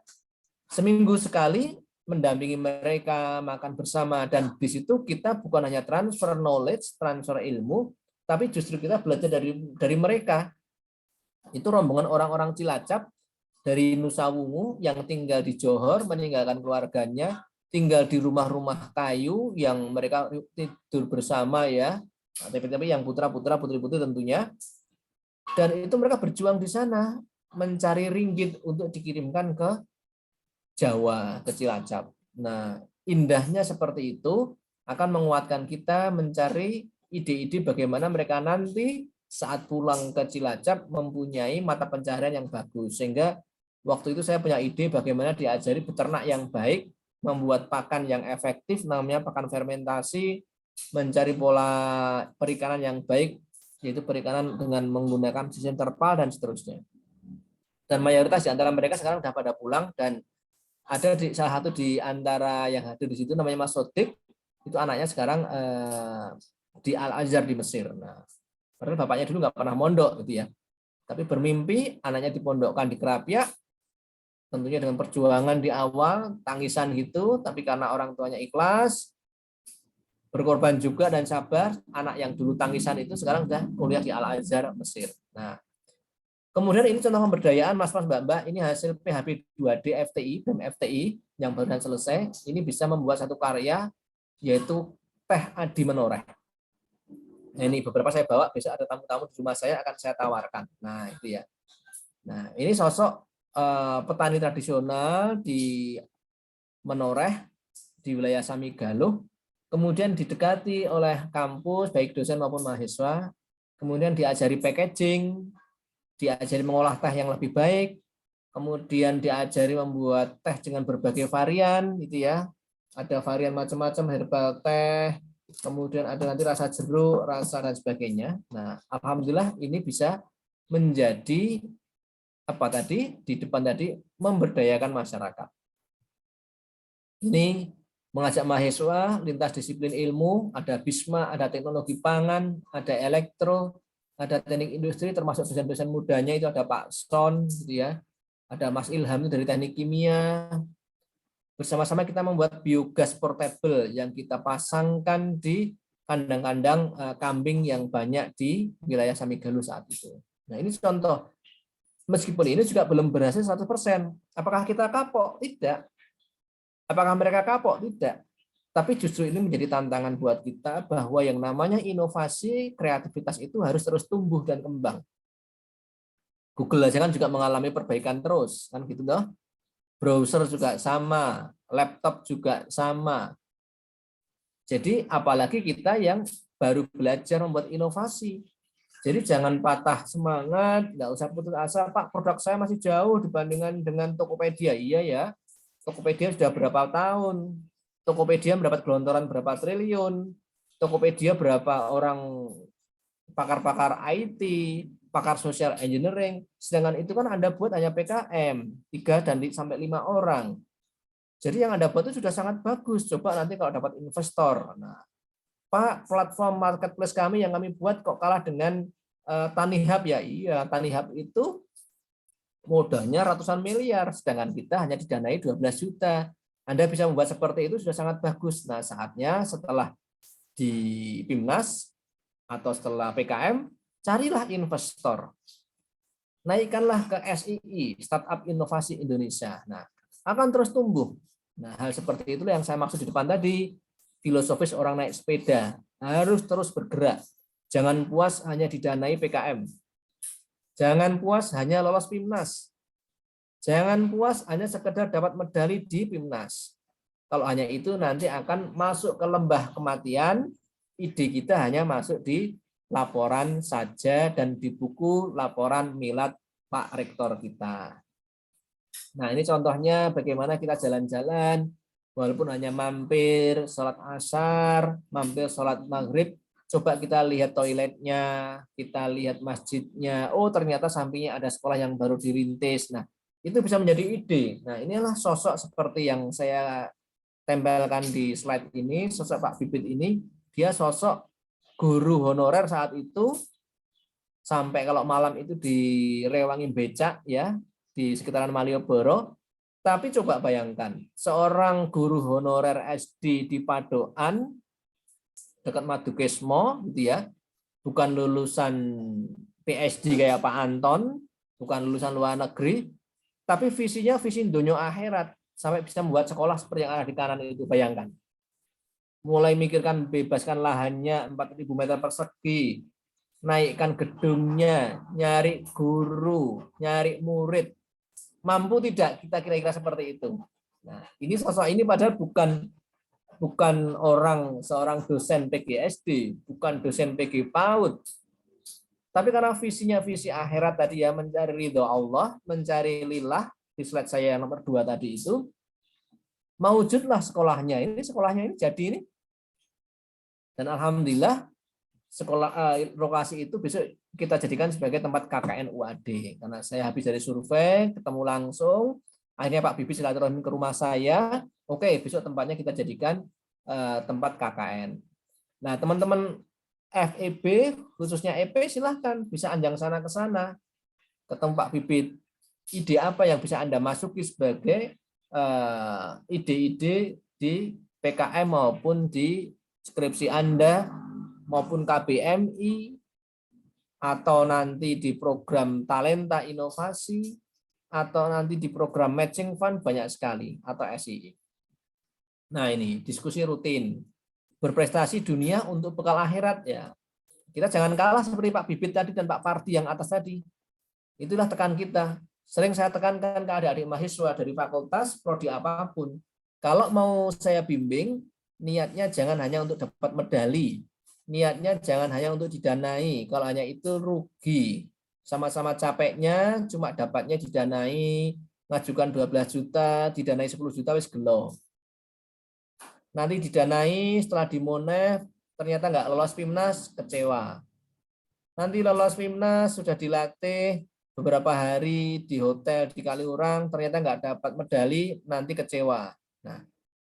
Seminggu sekali mendampingi mereka makan bersama, dan di situ kita bukan hanya transfer knowledge, transfer ilmu, tapi justru kita belajar dari mereka. Itu rombongan orang-orang Cilacap dari Nusa Wungu yang tinggal di Johor, meninggalkan keluarganya, tinggal di rumah-rumah kayu yang mereka tidur bersama ya, tapi yang putra-putra, putri-putri tentunya. Dan itu mereka berjuang di sana, mencari ringgit untuk dikirimkan ke Jawa, ke Cilacap. Nah, indahnya seperti itu akan menguatkan kita mencari ide-ide bagaimana mereka nanti saat pulang ke Cilacap mempunyai mata pencaharian yang bagus. Sehingga waktu itu saya punya ide bagaimana diajari beternak yang baik, membuat pakan yang efektif, namanya pakan fermentasi, mencari pola perikanan yang baik, yaitu perikanan dengan menggunakan sistem terpal dan seterusnya. Dan mayoritas di antara mereka sekarang sudah pada pulang, dan ada di salah satu di antara yang hadir di situ namanya Mas Sodik, itu anaknya sekarang di Al-Azhar di Mesir. Nah, padahal bapaknya dulu nggak pernah mondok gitu ya, tapi bermimpi anaknya dipondokkan di Kerapia, tentunya dengan perjuangan di awal, tangisan gitu, tapi karena orang tuanya ikhlas, berkorban juga dan sabar, anak yang dulu tangisan itu sekarang sudah kuliah di Al-Azhar Mesir. Nah, kemudian ini contoh pemberdayaan mas-mas mbak-mbak, ini hasil PHP 2D FTI, BEM FTI yang baru selesai, ini bisa membuat satu karya yaitu teh adi menoreh. Nah, ini beberapa saya bawa, besok ada tamu-tamu di rumah saya akan saya tawarkan. Nah, itu ya. Nah, ini sosok petani tradisional di Menoreh di wilayah Samigaluh, kemudian didekati oleh kampus baik dosen maupun mahasiswa, kemudian diajari packaging, diajari mengolah teh yang lebih baik, kemudian diajari membuat teh dengan berbagai varian gitu ya. Ada varian macam-macam herbal teh, kemudian ada nanti rasa jeruk, rasa dan sebagainya. Nah, alhamdulillah ini bisa menjadi apa tadi di depan tadi, memberdayakan masyarakat. Ini mengajak mahasiswa lintas disiplin ilmu, ada BISMA, ada teknologi pangan, ada elektro, ada teknik industri, termasuk dosen-dosen mudanya itu ada Pak Son, gitu ya, ada Mas Ilham itu dari teknik kimia. Bersama-sama kita membuat biogas portable yang kita pasangkan di kandang-kandang kambing yang banyak di wilayah Samigaluh saat itu. Nah, ini contoh. Meskipun ini juga belum berhasil 100%. Apakah kita kapok? Tidak. Apakah mereka kapok? Tidak. Tapi justru ini menjadi tantangan buat kita bahwa yang namanya inovasi, kreativitas itu harus terus tumbuh dan kembang. Google aja kan juga mengalami perbaikan terus, kan gitu toh. Browser juga sama, laptop juga sama. Jadi apalagi kita yang baru belajar membuat inovasi. Jadi jangan patah semangat, nggak usah putus asa, Pak, produk saya masih jauh dibandingkan dengan Tokopedia. Iya ya, Tokopedia sudah berapa tahun, Tokopedia mendapat gelontoran berapa triliun, Tokopedia berapa orang pakar-pakar IT, pakar social engineering, sedangkan itu kan Anda buat hanya PKM, 3 dan sampai 5 orang. Jadi yang Anda buat itu sudah sangat bagus, coba nanti kalau dapat investor. Nah, Pak, platform marketplace kami yang kami buat kok kalah dengan Tanihub ya? Iya, Tanihub itu modalnya ratusan miliar, sedangkan kita hanya didanai 12 juta. Anda bisa membuat seperti itu sudah sangat bagus. Nah, saatnya setelah di PIMNAS atau setelah PKM, carilah investor. Naikkanlah ke SII, Startup Inovasi Indonesia. Nah, akan terus tumbuh. Nah, hal seperti itulah yang saya maksud di depan tadi, filosofis orang naik sepeda. Harus terus bergerak. Jangan puas hanya didanai PKM. Jangan puas hanya lolos PIMNAS. Jangan puas hanya sekedar dapat medali di PIMNAS. Kalau hanya itu nanti akan masuk ke lembah kematian, ide kita hanya masuk di laporan saja dan di buku laporan milad Pak Rektor kita. Nah, ini contohnya bagaimana kita jalan-jalan, walaupun hanya mampir sholat asar, mampir sholat maghrib, coba kita lihat toiletnya, kita lihat masjidnya, oh ternyata sampingnya ada sekolah yang baru dirintis. Nah, itu bisa menjadi ide. Nah, inilah sosok seperti yang saya tempelkan di slide ini, sosok Pak Bibit ini, dia sosok guru honorer saat itu, sampai kalau malam itu direwangin becak ya di sekitaran Malioboro. Tapi coba bayangkan, seorang guru honorer SD di Padoan dekat Madukesmo gitu ya, bukan lulusan PhD kayak Pak Anton, bukan lulusan luar negeri, tapi visinya visi dunia akhirat, sampai bisa membuat sekolah seperti yang ada di kanan itu. Bayangkan, mulai mikirkan bebaskan lahannya 4.000 meter persegi, naikkan gedungnya, nyari guru, nyari murid. Mampu tidak kita kira-kira seperti itu? Nah, ini sosok ini padahal bukan seorang dosen PGSD, bukan dosen PG PAUD, tapi karena visinya visi akhirat tadi ya, mencari ridho Allah, mencari lillah, di slide saya yang nomor 2 tadi itu, mewujudlah sekolahnya. Ini sekolahnya ini jadi ini. Dan alhamdulillah sekolah lokasi itu besok kita jadikan sebagai tempat KKN UAD. Karena saya habis dari survei, ketemu langsung, akhirnya Pak Bibi silaturahmi ke rumah saya. Oke, besok tempatnya kita jadikan tempat KKN. Nah, teman-teman FEB, khususnya EP, silahkan bisa anjang sana ke sana, ketemu Pak Bibit. Ide apa yang bisa Anda masuki sebagai ide-ide di PKM maupun di skripsi Anda, maupun KBMI, atau nanti di program talenta inovasi, atau nanti di program matching fund, banyak sekali, atau SII. Nah, ini diskusi rutin. Berprestasi dunia untuk bekal akhirat ya. Kita jangan kalah seperti Pak Bibit tadi dan Pak Pardi yang atas tadi. Itulah tekan kita. Sering saya tekankan ke adik-adik mahasiswa dari fakultas, prodi apapun. Kalau mau saya bimbing, niatnya jangan hanya untuk dapat medali. Niatnya jangan hanya untuk didanai. Kalau hanya itu rugi. Sama-sama capeknya, cuma dapatnya didanai, ngajukan 12 juta, didanai 10 juta, wis gelo. Nanti didanai, setelah dimonef, ternyata nggak lolos PIMNAS, kecewa. Nanti lolos PIMNAS, sudah dilatih beberapa hari di hotel di Kaliurang, ternyata nggak dapat medali, nanti kecewa. Nah,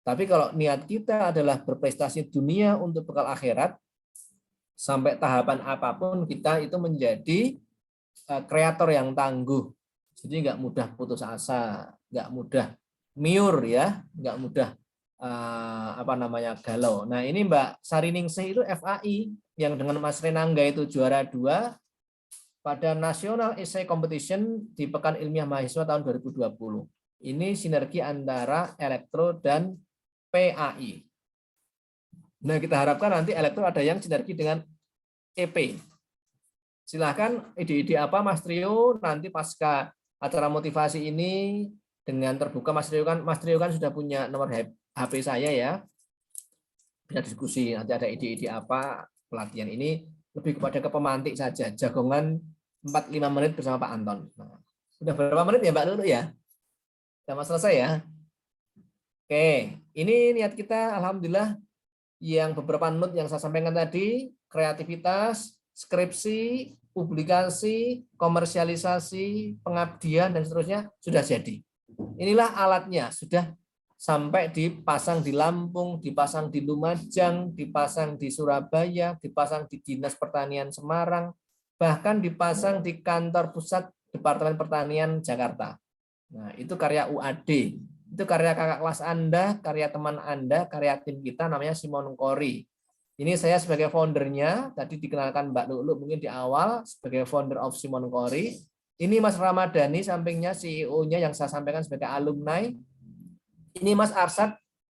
tapi kalau niat kita adalah berprestasi dunia untuk bekal akhirat, sampai tahapan apapun kita itu menjadi kreator yang tangguh. Jadi nggak mudah putus asa, nggak mudah miur ya, nggak mudah galau. Nah, ini Mbak Sariningsih itu FAI yang dengan Mas Renangga itu juara 2 pada National Essay Competition di Pekan Ilmiah Mahasiswa tahun 2020. Ini sinergi antara elektro dan PAI. Nah, kita harapkan nanti elektro ada yang sinergi dengan EP. Silahkan ide-ide apa Mas Trio nanti pasca acara motivasi ini dengan terbuka. Mas Trio kan sudah punya nomor HP saya ya. Bisa diskusi, nanti ada ide-ide apa pelatihan ini, lebih kepada kepemantik saja, jagongan 4-5 menit bersama Pak Anton. Nah, sudah berapa menit ya Mbak Lulu ya? Sudah selesai ya? Oke, ini niat kita alhamdulillah yang beberapa note yang saya sampaikan tadi, kreativitas, skripsi, publikasi, komersialisasi, pengabdian, dan seterusnya sudah jadi. Inilah alatnya, sudah sampai dipasang di Lampung, dipasang di Lumajang, dipasang di Surabaya, dipasang di Dinas Pertanian Semarang, bahkan dipasang di kantor pusat Departemen Pertanian Jakarta. Nah, itu karya UAD. Itu karya kakak kelas Anda, karya teman Anda, karya tim kita namanya Simon Cory. Ini saya sebagai foundernya, tadi dikenalkan Mbak Lulu mungkin di awal sebagai founder of Simon Cory. Ini Mas Ramadhani sampingnya CEO-nya yang saya sampaikan sebagai alumni. Ini Mas Arsad,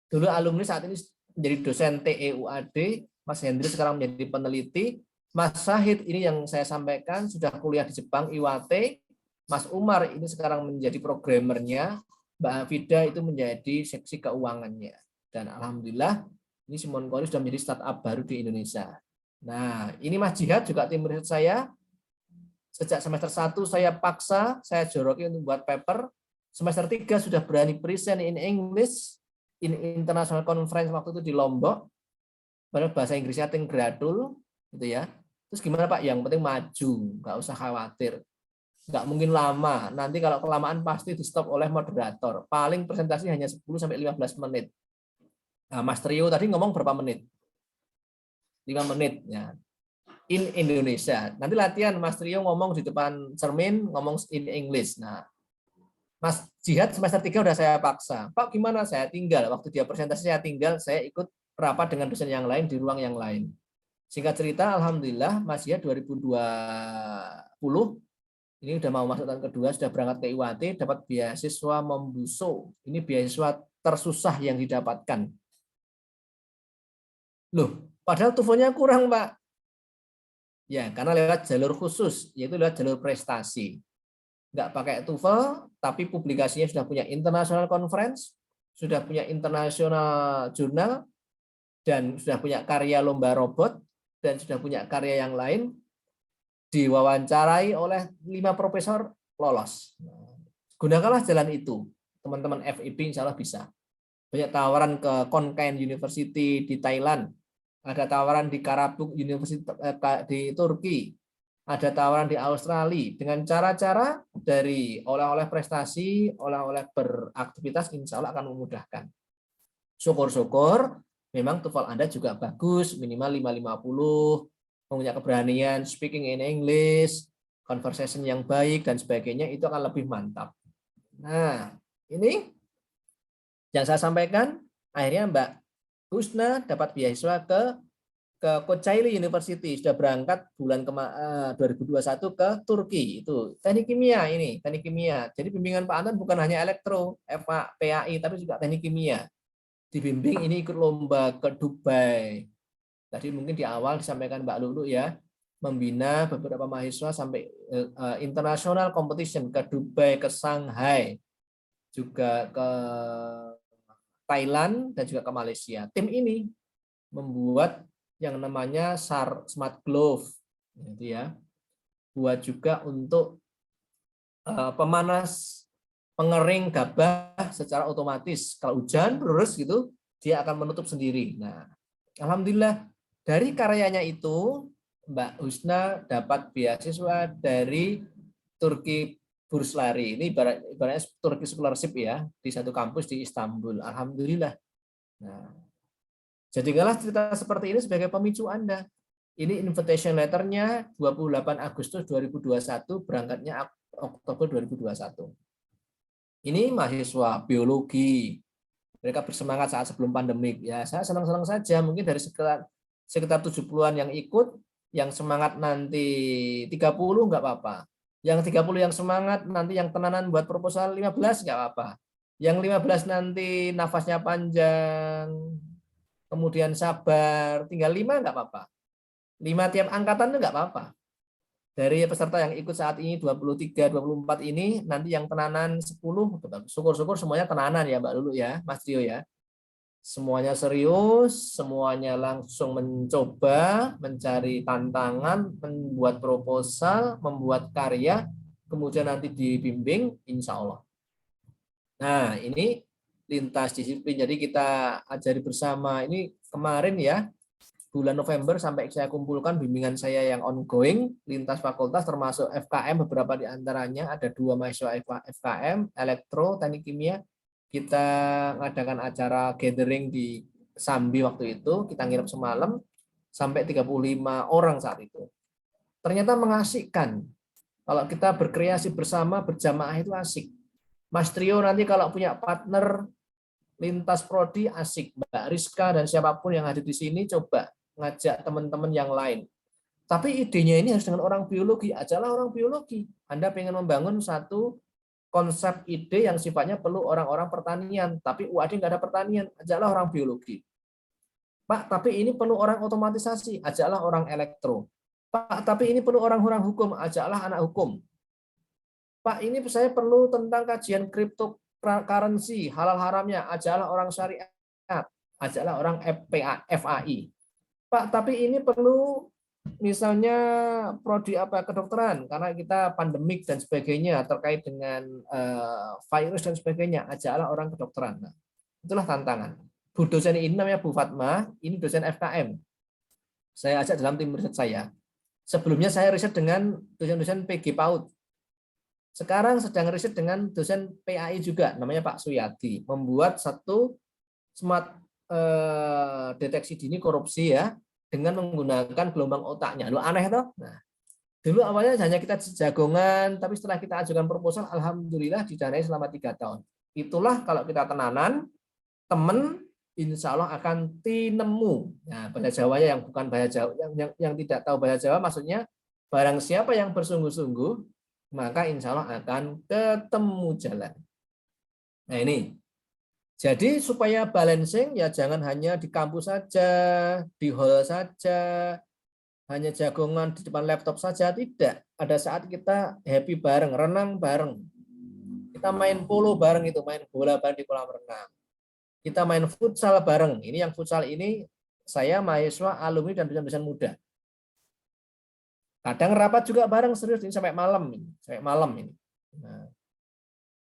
dulu alumni, saat ini menjadi dosen TEUAD. Mas Hendri sekarang menjadi peneliti. Mas Syahid ini yang saya sampaikan sudah kuliah di Jepang, IWAT. Mas Umar ini sekarang menjadi programmernya. Mbak Hafida itu menjadi seksi keuangannya. Dan alhamdulillah ini Simon Cory sudah menjadi startup baru di Indonesia. Nah, ini Mas Jihad juga tim riset saya. Sejak semester 1 saya paksa, saya joroki untuk buat paper. Semester 3 sudah berani present in English in international conference waktu itu di Lombok. Padahal bahasa Inggrisnya ting gradul gitu ya. Terus gimana Pak? Yang penting maju, nggak usah khawatir. Nggak mungkin lama. Nanti kalau kelamaan pasti di stop oleh moderator. Paling presentasi hanya 10 sampai 15 menit. Nah, Mas Trio tadi ngomong berapa menit? 5 menit ya. In Indonesia. Nanti latihan Mas Trio ngomong di depan cermin, ngomong in English. Nah, Mas Jihad semester 3 udah saya paksa. Pak gimana? Saya tinggal. Waktu dia presentasi saya tinggal, saya ikut rapat dengan dosen yang lain di ruang yang lain. Singkat cerita, alhamdulillah Mas Jihad 2020 ini udah mau masuk tahun kedua, sudah berangkat ke IWAT, dapat beasiswa Membuso. Ini beasiswa tersusah yang didapatkan. Loh, padahal TOEFL-nya kurang, Pak. Ya, karena lewat jalur khusus, yaitu lewat jalur prestasi. Nggak pakai TOEFL, tapi publikasinya sudah punya international conference, sudah punya international journal, dan sudah punya karya lomba robot, dan sudah punya karya yang lain, diwawancarai oleh 5 profesor, lolos. Gunakanlah jalan itu, teman-teman FIB insya Allah bisa. Banyak tawaran ke Konkan University di Thailand, ada tawaran di Karabuk University di Turki, ada tawaran di Australia, dengan cara-cara dari oleh-oleh prestasi, oleh-oleh beraktivitas, insya Allah akan memudahkan. Syukur-syukur, memang TOEFL Anda juga bagus, minimal 550, punya keberanian speaking in English, conversation yang baik, dan sebagainya, itu akan lebih mantap. Nah, ini yang saya sampaikan, akhirnya Mbak Husna dapat beasiswa ke Kocaeli University, sudah berangkat bulan 2021 ke Turki, itu teknik kimia ini, teknik kimia. Jadi bimbingan Pak Anton bukan hanya elektro, PAI, tapi juga teknik kimia. Dibimbing ini ikut lomba ke Dubai. Tadi mungkin di awal disampaikan Mbak Lulu ya, membina beberapa mahasiswa sampai international competition ke Dubai, ke Shanghai, juga ke Thailand, dan juga ke Malaysia. Tim ini membuat yang namanya Smart Glove, gitu ya. Buat juga untuk pemanas pengering gabah secara otomatis. Kalau hujan terus gitu, dia akan menutup sendiri. Nah, alhamdulillah dari karyanya itu Mbak Husna dapat beasiswa dari Turki Burs Lari. Ini ibaratnya Turki Scholarship ya, di satu kampus di Istanbul. Alhamdulillah. Nah, jadikanlah cerita seperti ini sebagai pemicu Anda. Ini invitation letter-nya 28 Agustus 2021, berangkatnya Oktober 2021. Ini mahasiswa biologi. Mereka bersemangat saat sebelum pandemik. Ya, saya senang-senang saja. Mungkin dari sekitar 70-an yang ikut, yang semangat nanti 30 nggak apa-apa. Yang 30 yang semangat, nanti yang tenanan buat proposal 15 nggak apa-apa. Yang 15 nanti nafasnya panjang, kemudian sabar, tinggal 5 nggak apa-apa. 5 tiap angkatan itu nggak apa-apa. Dari peserta yang ikut saat ini 23, 24 ini, nanti yang tenanan 10, syukur-syukur semuanya tenanan ya Mbak Lulu ya, Mas Tio ya. Semuanya serius, semuanya langsung mencoba, mencari tantangan, membuat proposal, membuat karya, kemudian nanti dibimbing, insya Allah. Nah, ini lintas disiplin, jadi kita ajari bersama. Ini kemarin ya, bulan November sampai saya kumpulkan bimbingan saya yang ongoing, lintas fakultas termasuk FKM, beberapa di antaranya, ada 2 mahasiswa FKM, elektro, teknik kimia. Kita ngadakan acara gathering di Sambi waktu itu, kita nginep semalam, sampai 35 orang saat itu. Ternyata mengasihkan. Kalau kita berkreasi bersama, berjamaah itu asik. Mas Trio nanti kalau punya partner lintas prodi asik, Mbak Rizka dan siapapun yang hadir di sini coba ngajak teman-teman yang lain. Tapi idenya ini harus dengan orang biologi, ajalah orang biologi. Anda pengen membangun satu konsep ide yang sifatnya perlu orang-orang pertanian, tapi UAD nggak ada pertanian, ajaklah orang biologi. Pak, tapi ini perlu orang otomatisasi, ajaklah orang elektro. Pak, tapi ini perlu orang-orang hukum, ajaklah anak hukum. Pak, ini saya perlu tentang kajian cryptocurrency, halal haramnya, ajaklah orang syariat, ajaklah orang FAI. Pak, tapi ini perlu misalnya prodi apa kedokteran karena kita pandemik dan sebagainya terkait dengan virus dan sebagainya, ajaklah orang kedokteran. Nah, itulah tantangan. Bu dosen ini namanya Bu Fatma, ini dosen FKM. Saya ajak dalam tim riset saya. Sebelumnya saya riset dengan dosen-dosen PG PAUD. Sekarang sedang riset dengan dosen PAI juga, namanya Pak Suyadi, membuat satu smart deteksi dini korupsi ya, dengan menggunakan gelombang otaknya. Lu aneh toh? Nah, dulu awalnya hanya kita jagongan, tapi setelah kita ajukan proposal, alhamdulillah didanai selama 3 tahun. Itulah kalau kita tenanan, temen, insya Allah akan tinemu. Nah, bahasa Jawanya yang bukan bahasa Jawa, yang tidak tahu bahasa Jawa, maksudnya barang siapa yang bersungguh-sungguh, maka insya Allah akan ketemu jalan. Nah ini. Jadi supaya balancing ya jangan hanya di kampus saja, di hall saja, hanya jagongan di depan laptop saja, tidak. Ada saat kita happy bareng, renang bareng. Kita main polo bareng itu, main bola bareng di kolam renang. Kita main futsal bareng. Ini yang futsal ini saya mahasiswa, alumni dan dosen-dosen muda. Kadang rapat juga bareng serius ini sampai malam ini, Nah,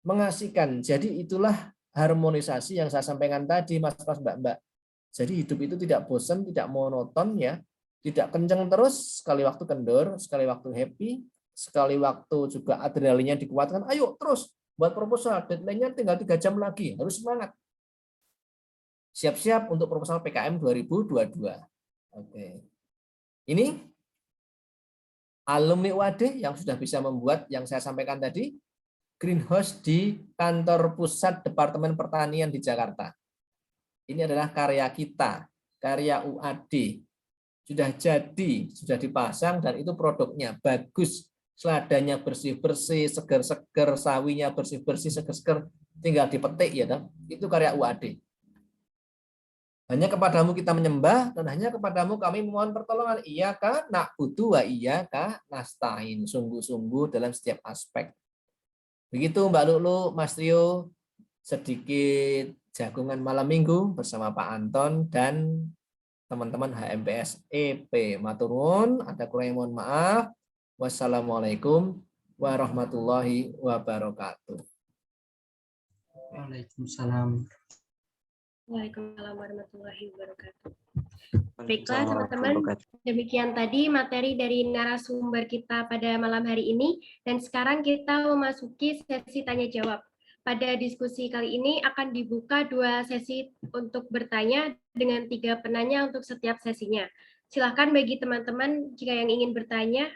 mengasihkan. Jadi itulah harmonisasi yang saya sampaikan tadi, Mas Mbak. Jadi hidup itu tidak bosan, tidak monoton ya, tidak kenceng terus, sekali waktu kendor, sekali waktu happy, sekali waktu juga adrenalinnya dikuatkan. Ayo terus buat proposal, deadline-nya tinggal 3 jam lagi, harus semangat. Siap-siap untuk proposal PKM 2022. Oke. Ini alumni UAD yang sudah bisa membuat yang saya sampaikan tadi, greenhouse di kantor pusat Departemen Pertanian di Jakarta. Ini adalah karya kita, karya UAD. Sudah jadi, sudah dipasang dan itu produknya bagus. Seladanya bersih-bersih, seger-seger, sawinya bersih-bersih, seger-seger, tinggal dipetik ya, itu karya UAD. Hanya kepadamu kita menyembah dan hanya kepadamu kami memohon pertolongan. Iyaka na'budu wa iyaka nasta'in. Sungguh-sungguh dalam setiap aspek. Begitu Mbak Lulu, Mas Trio, sedikit jagungan malam minggu bersama Pak Anton dan teman-teman HMPS EP. Matur nuwun, ada kurang mohon maaf. Wassalamualaikum warahmatullahi wabarakatuh. Waalaikumsalam. Waalaikumsalam warahmatullahi wabarakatuh. Baiklah teman-teman, demikian tadi materi dari narasumber kita pada malam hari ini, dan sekarang kita memasuki sesi tanya jawab. Pada diskusi kali ini akan dibuka 2 sesi untuk bertanya dengan 3 penanya untuk setiap sesinya. Silakan bagi teman-teman jika yang ingin bertanya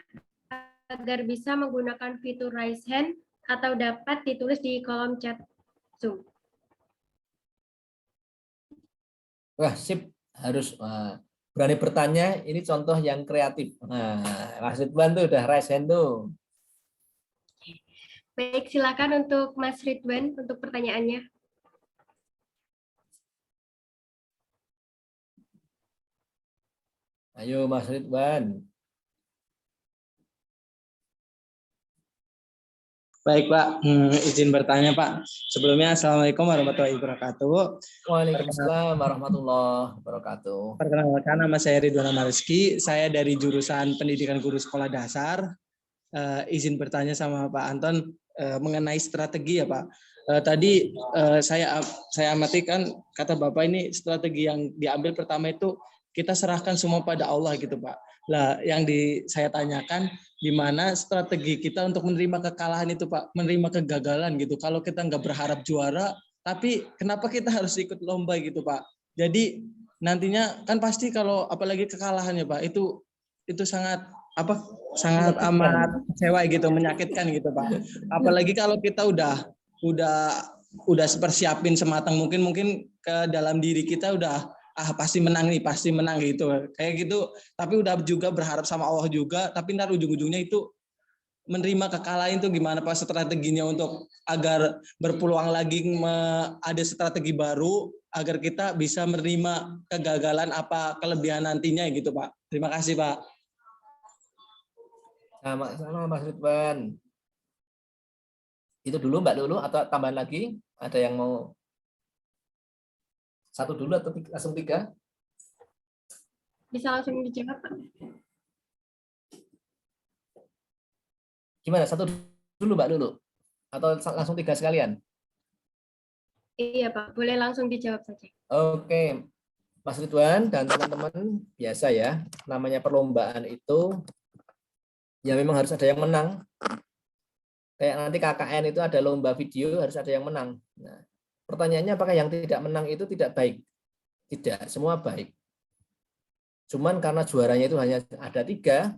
agar bisa menggunakan fitur raise hand atau dapat ditulis di kolom chat Zoom. Wah, sip, harus berani bertanya, ini contoh yang kreatif. Nah, Mas Ridwan tuh udah raise hand tuh. Baik, silakan untuk Mas Ridwan untuk pertanyaannya. Ayo Mas Ridwan. Baik Pak, izin bertanya Pak. Sebelumnya Assalamualaikum warahmatullahi wabarakatuh. Waalaikumsalam warahmatullahi wabarakatuh. Perkenalkan, nama saya Ridwan Rizky. Saya dari jurusan Pendidikan Guru Sekolah Dasar. Izin bertanya sama Pak Anton mengenai strategi ya Pak. Tadi saya amati kan kata Bapak ini strategi yang diambil pertama itu kita serahkan semua pada Allah gitu Pak. Lah yang saya tanyakan gimana strategi kita untuk menerima kekalahan itu Pak, menerima kegagalan gitu. Kalau kita nggak berharap juara, tapi kenapa kita harus ikut lomba gitu Pak? Jadi nantinya kan pasti kalau apalagi kekalahan ya Pak, itu sangat sangat amat kecewa gitu, menyakitkan gitu Pak. Apalagi kalau kita udah udah persiapin sematang mungkin ke dalam diri kita udah pasti menang nih, pasti menang gitu. Kayak gitu, tapi udah juga berharap sama Allah juga, tapi ntar ujung-ujungnya itu menerima kekalahan itu gimana Pak strateginya untuk agar berpeluang lagi ada strategi baru agar kita bisa menerima kegagalan apa kelebihan nantinya gitu Pak. Terima kasih Pak. Sama-sama Mas Ridwan. Itu dulu Mbak Lulu atau tambahan lagi? Ada yang mau satu dulu atau langsung tiga? Bisa langsung dijawab, Pak. Gimana? Satu dulu Mbak Lulu? Atau langsung tiga sekalian? Iya, Pak. Boleh langsung dijawab saja. Oke. Mas Ridwan dan teman-teman, biasa ya, namanya perlombaan itu ya memang harus ada yang menang. Kayak nanti KKN itu ada lomba video, harus ada yang menang. Nah, pertanyaannya apakah yang tidak menang itu tidak baik? Tidak, semua baik. Cuman karena juaranya itu hanya ada 3,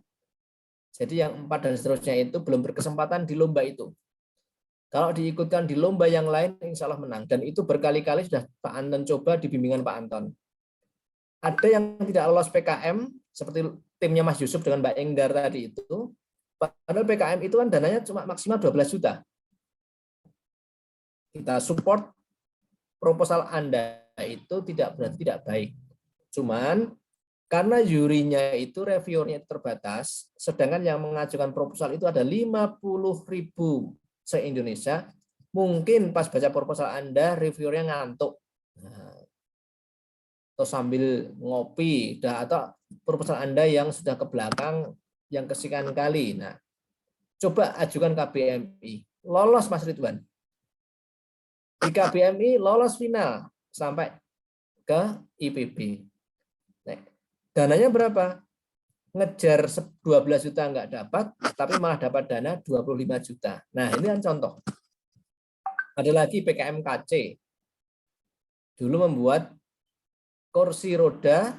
jadi yang 4 dan seterusnya itu belum berkesempatan di lomba itu. Kalau diikutkan di lomba yang lain, insya Allah menang. Dan itu berkali-kali sudah Pak Anton coba di bimbingan Pak Anton. Ada yang tidak lolos PKM, seperti timnya Mas Yusuf dengan Mbak Enggar tadi itu, padahal PKM itu kan dananya cuma maksimal 12 juta. Kita support proposal Anda itu tidak berarti tidak baik. Cuman karena jurinya itu reviewernya terbatas, sedangkan yang mengajukan proposal itu ada 50.000 se-Indonesia, mungkin pas baca proposal Anda reviewernya ngantuk. Atau sambil ngopi, atau proposal Anda yang sudah ke belakang, yang kesekian kali. Nah, coba ajukan KBMI. Lolos Mas Ridwan. Di KBMI lolos final sampai ke IPB. Nah, dananya berapa? Ngejar 12 juta nggak dapat, tapi malah dapat dana 25 juta. Nah, ini kan contoh. Ada lagi PKMKC. Dulu membuat kursi roda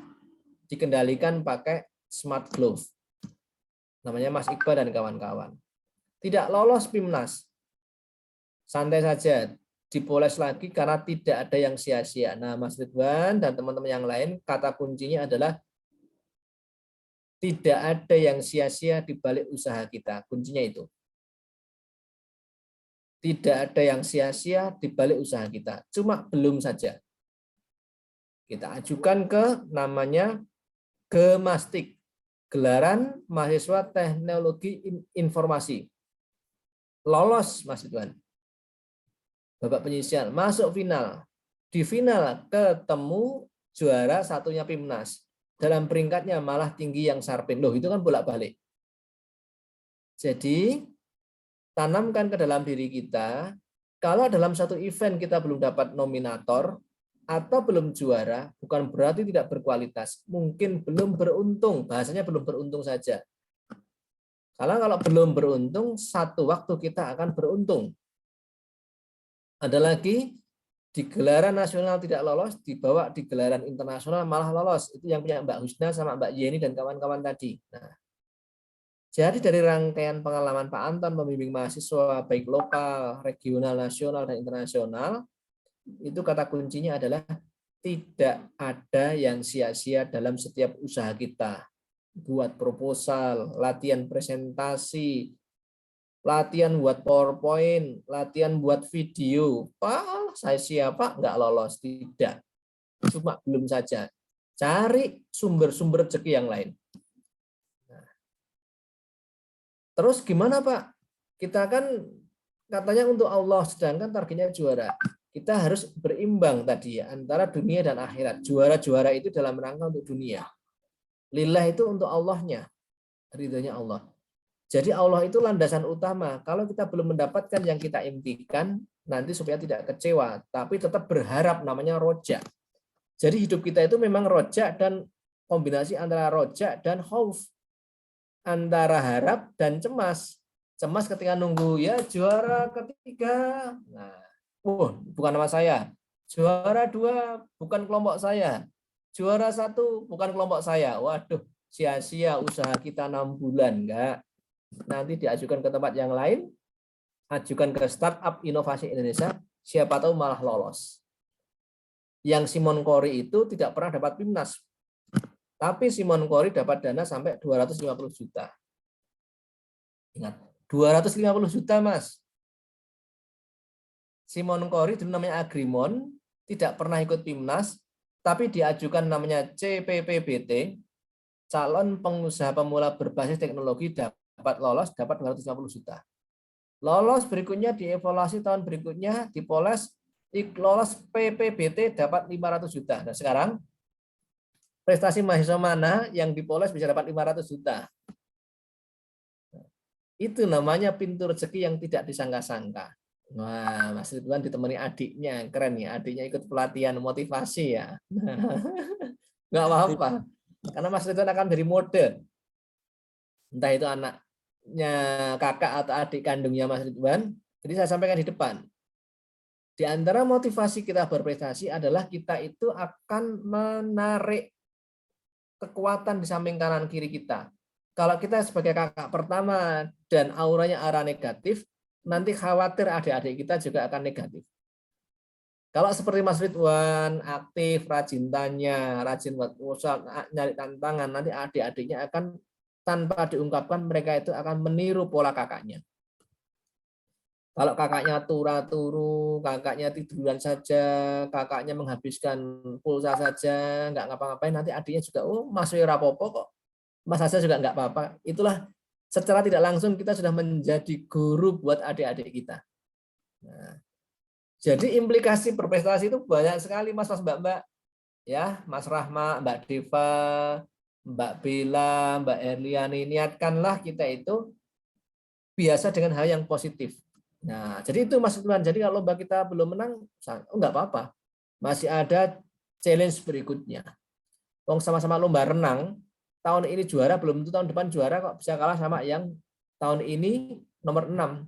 dikendalikan pakai smart glove. Namanya Mas Iqbal dan kawan-kawan. Tidak lolos PIMNAS. Santai saja, dipoles lagi karena tidak ada yang sia-sia. Nah, Mas Ridwan dan teman-teman yang lain, kata kuncinya adalah tidak ada yang sia-sia di balik usaha kita. Kuncinya itu. Tidak ada yang sia-sia di balik usaha kita. Cuma belum saja. Kita ajukan ke namanya Gemastik, Gelaran Mahasiswa Teknologi Informasi. Lolos Mas Ridwan. Bapak penyisian masuk final. Di final ketemu juara satunya PIMNAS. Dalam peringkatnya malah tinggi yang Sarpin. Loh, itu kan bolak-balik. Jadi tanamkan ke dalam diri kita, kalau dalam satu event kita belum dapat nominator atau belum juara, bukan berarti tidak berkualitas. Mungkin belum beruntung, bahasanya belum beruntung saja. Karena kalau belum beruntung, satu waktu kita akan beruntung. Ada lagi, di gelaran nasional tidak lolos, dibawa di gelaran internasional malah lolos. Itu yang punya Mbak Husna sama Mbak Yeni dan kawan-kawan tadi. Nah, jadi dari rangkaian pengalaman Pak Anton membimbing mahasiswa baik lokal, regional, nasional, dan internasional, itu kata kuncinya adalah tidak ada yang sia-sia dalam setiap usaha kita. Buat proposal, latihan presentasi, latihan buat PowerPoint, latihan buat video. Pak, saya siapa? Nggak lolos. Tidak. Cuma belum saja. Cari sumber-sumber rezeki yang lain. Nah. Terus gimana Pak? Kita kan katanya untuk Allah, sedangkan targetnya juara. Kita harus berimbang tadi ya, antara dunia dan akhirat. Juara-juara itu dalam rangka untuk dunia. Lillah itu untuk Allahnya. Ridhonya Allah. Jadi Allah itu landasan utama. Kalau kita belum mendapatkan yang kita impikan, nanti supaya tidak kecewa, tapi tetap berharap, namanya roja. Jadi hidup kita itu memang roja dan kombinasi antara roja dan khauf. Antara harap dan cemas. Cemas ketika nunggu ya juara ketiga. Nah, bukan nama saya. Juara 2 bukan kelompok saya. Juara 1 bukan kelompok saya. Waduh, sia-sia usaha kita 6 bulan enggak. Nanti diajukan ke tempat yang lain, ajukan ke Startup Inovasi Indonesia, siapa tahu malah lolos. Yang Simon Kori itu tidak pernah dapat PIMNAS, tapi Simon Kori dapat dana sampai 250 juta. Ingat, 250 juta, Mas. Simon Kori dulu namanya Agrimon, tidak pernah ikut PIMNAS, tapi diajukan namanya CPPBT, calon pengusaha pemula berbasis teknologi, dapat lolos, dapat 250 juta. Lolos berikutnya dievaluasi tahun berikutnya, dipoles, lolos PPBT dapat 500 juta. Nah sekarang prestasi mahasiswa mana yang dipoles bisa dapat 500 juta? Itu namanya pintu rezeki yang tidak disangka-sangka. Wah, Mas Ridwan ditemani adiknya, keren ya. Adiknya ikut pelatihan motivasi ya. Nggak apa-apa. Karena Mas Ridwan akan dari mode. Entah itu anaknya kakak atau adik kandungnya Mas Ridwan. Jadi saya sampaikan di depan. Di antara motivasi kita berprestasi adalah kita itu akan menarik kekuatan di samping kanan kiri kita. Kalau kita sebagai kakak pertama dan auranya arah negatif, nanti khawatir adik-adik kita juga akan negatif. Kalau seperti Mas Ridwan, aktif, rajin tanya, rajin buat usaha, nyari tantangan, nanti adik-adiknya akan tanpa diungkapkan mereka itu akan meniru pola kakaknya. Kalau kakaknya turu, kakaknya tiduran saja, kakaknya menghabiskan pulsa saja, nggak ngapa-ngapain, nanti adiknya juga, oh Mas rapopo kok, Mas saja juga nggak apa-apa. Itulah secara tidak langsung kita sudah menjadi guru buat adik-adik kita. Nah, jadi implikasi berprestasi itu banyak sekali, Mas, Mbak-mbak. Ya, Mas Rahma, Mbak Deva, Mbak Bella, Mbak Erliani, niatkanlah kita itu biasa dengan hal yang positif. Nah, jadi itu Mas Ridwan. Jadi kalau lomba kita belum menang, enggak apa-apa. Masih ada challenge berikutnya. Wong sama-sama lomba renang, tahun ini juara, belum tentu tahun depan juara kok bisa kalah sama yang tahun ini nomor 6.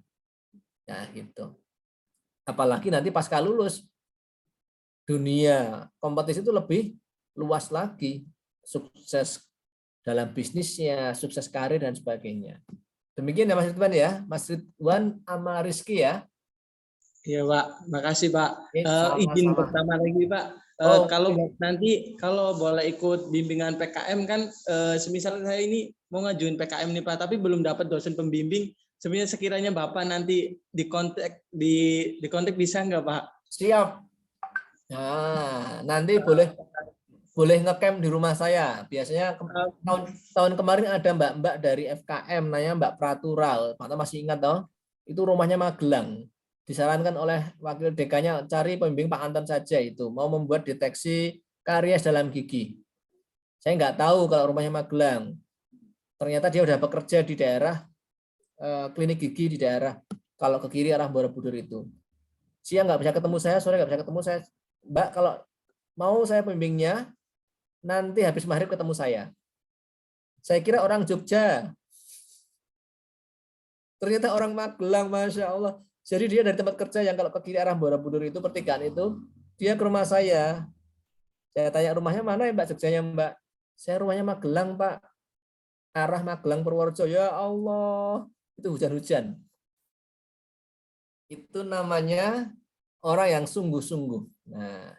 Nah, gitu. Apalagi nanti pasca lulus, dunia kompetisi itu lebih luas lagi. Sukses dalam bisnisnya, sukses karir, dan sebagainya. Demikian ya Mas Ridwan ya. Mas Ridwan Amal Rizky ya. Iya Pak, makasih Pak. Izin pertama lagi Pak. Kalau nanti kalau boleh ikut bimbingan PKM kan, semisal saya ini mau ngajuin PKM nih Pak, tapi belum dapat dosen pembimbing. Sebenarnya sekiranya Bapak nanti di kontak bisa nggak Pak? Siap. Nah, nanti boleh ngecamp di rumah saya. Biasanya tahun kemarin ada mbak-mbak dari FKM, namanya Mbak Pratural. Pak masih ingat toh? Itu rumahnya Magelang. Disarankan oleh wakil dekannya cari pembimbing Pak Anton saja itu mau membuat deteksi karies dalam gigi. Saya nggak tahu kalau rumahnya Magelang. Ternyata dia udah bekerja di daerah klinik gigi di daerah kalau ke kiri arah Borobudur itu. Siang nggak bisa ketemu saya, sore nggak bisa ketemu saya. Mbak kalau mau saya pembimbingnya nanti habis maghrib ketemu saya. Saya kira orang Jogja. Ternyata orang Magelang, Masya Allah. Jadi dia dari tempat kerja yang kalau ke kiri arah Borobudur itu pertigaan itu, dia ke rumah saya. Saya tanya rumahnya mana ya Mbak, Jogjanya Mbak? Saya rumahnya Magelang Pak. Arah Magelang Purworejo. Ya Allah, itu hujan-hujan. Itu namanya orang yang sungguh-sungguh. Nah,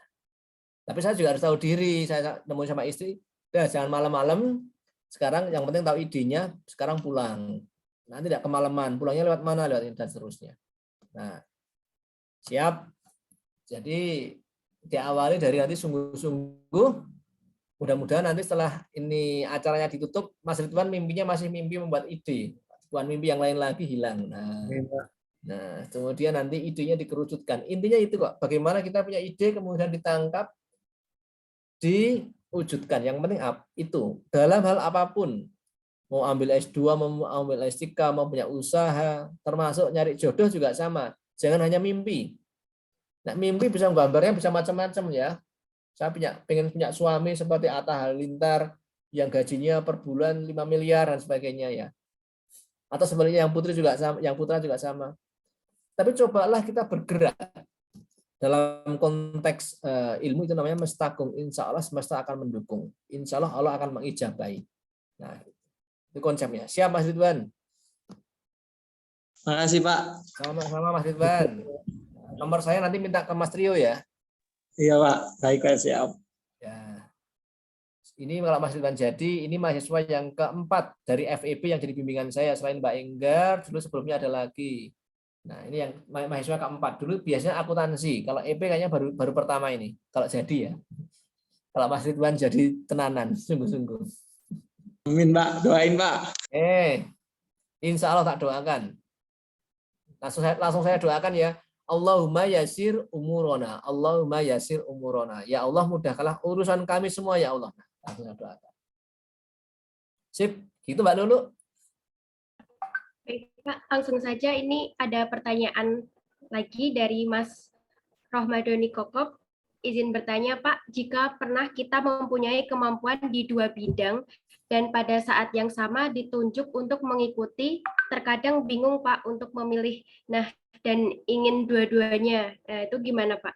tapi saya juga harus tahu diri. Saya nemu sama istri, jangan malam-malam. Sekarang yang penting tahu idenya. Sekarang pulang. Nanti tidak kemalaman. Pulangnya lewat mana? Lewat ini dan seterusnya. Nah, siap. Jadi diawali dari nanti sungguh-sungguh. Mudah-mudahan nanti setelah ini acaranya ditutup, Mas Ridwan mimpinya masih mimpi membuat ide. Bukan mimpi yang lain lagi hilang. Nah, kemudian nanti idenya dikerucutkan. Intinya itu kok. Bagaimana kita punya ide kemudian ditangkap, diwujudkan. Yang penting itu dalam hal apapun. Mau ambil S2, mau ambil S3, mau punya usaha, termasuk nyari jodoh juga sama. Jangan hanya mimpi. Nah, mimpi bisa gambarnya bisa macam-macam ya. Saya pengen punya suami seperti Atta Halilintar yang gajinya per bulan 5 miliar dan sebagainya ya. Atau sebaliknya yang putra juga sama. Tapi cobalah kita bergerak. Dalam konteks ilmu itu namanya mustaqim. Insya Allah semesta akan mendukung. Insya Allah Allah akan mengijabahi. Nah, itu konsepnya. Siap Mas Ridwan? Makasih Pak. Sama-sama Mas Ridwan. Nomor saya nanti minta ke Mas Trio ya. Iya Pak, baik Pak, siap. Ya. Ini kalau Mas Ridwan jadi, ini mahasiswa yang keempat dari FEB yang jadi bimbingan saya. Selain Mbak Enggar, dulu sebelumnya ada lagi. Nah, ini yang mahasiswa keempat. Dulu biasanya akuntansi. Kalau EP kayaknya baru pertama ini. Kalau jadi ya. Kalau Mas Ridwan jadi tenanan, sungguh-sungguh. Amin Pak, doain Pak. Insya Allah tak doakan. Langsung saya doakan ya. Allahumma yasir umurona. Allahumma yasir umurona. Ya Allah, mudahkanlah urusan kami semua ya Allah. Langsung saya doakan. Sip, gitu Mbak Lulu. Baik, Pak, langsung saja ini ada pertanyaan lagi dari Mas Rohmadoni Kokop. Izin bertanya Pak, jika pernah kita mempunyai kemampuan di dua bidang dan pada saat yang sama ditunjuk untuk mengikuti, terkadang bingung Pak untuk memilih. Nah, dan ingin dua-duanya, itu gimana Pak?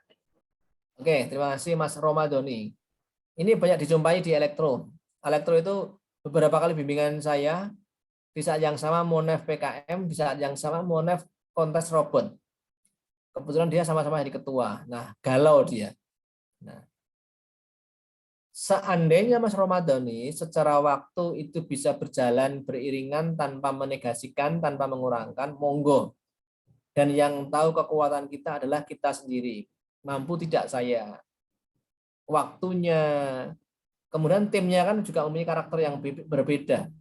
Oke, terima kasih Mas Romadoni. Ini banyak dijumpai di elektro. Elektro itu beberapa kali bimbingan saya, di saat yang sama Monef PKM, di saat yang sama Monef kontes robot. Kebetulan dia sama-sama jadi ketua. Nah, galau dia. Nah, seandainya Mas Romadoni secara waktu itu bisa berjalan beriringan tanpa menegasikan, tanpa mengurangkan, monggo. Dan yang tahu kekuatan kita adalah kita sendiri. Mampu tidak saya. Waktunya. Kemudian timnya kan juga memiliki karakter yang berbeda.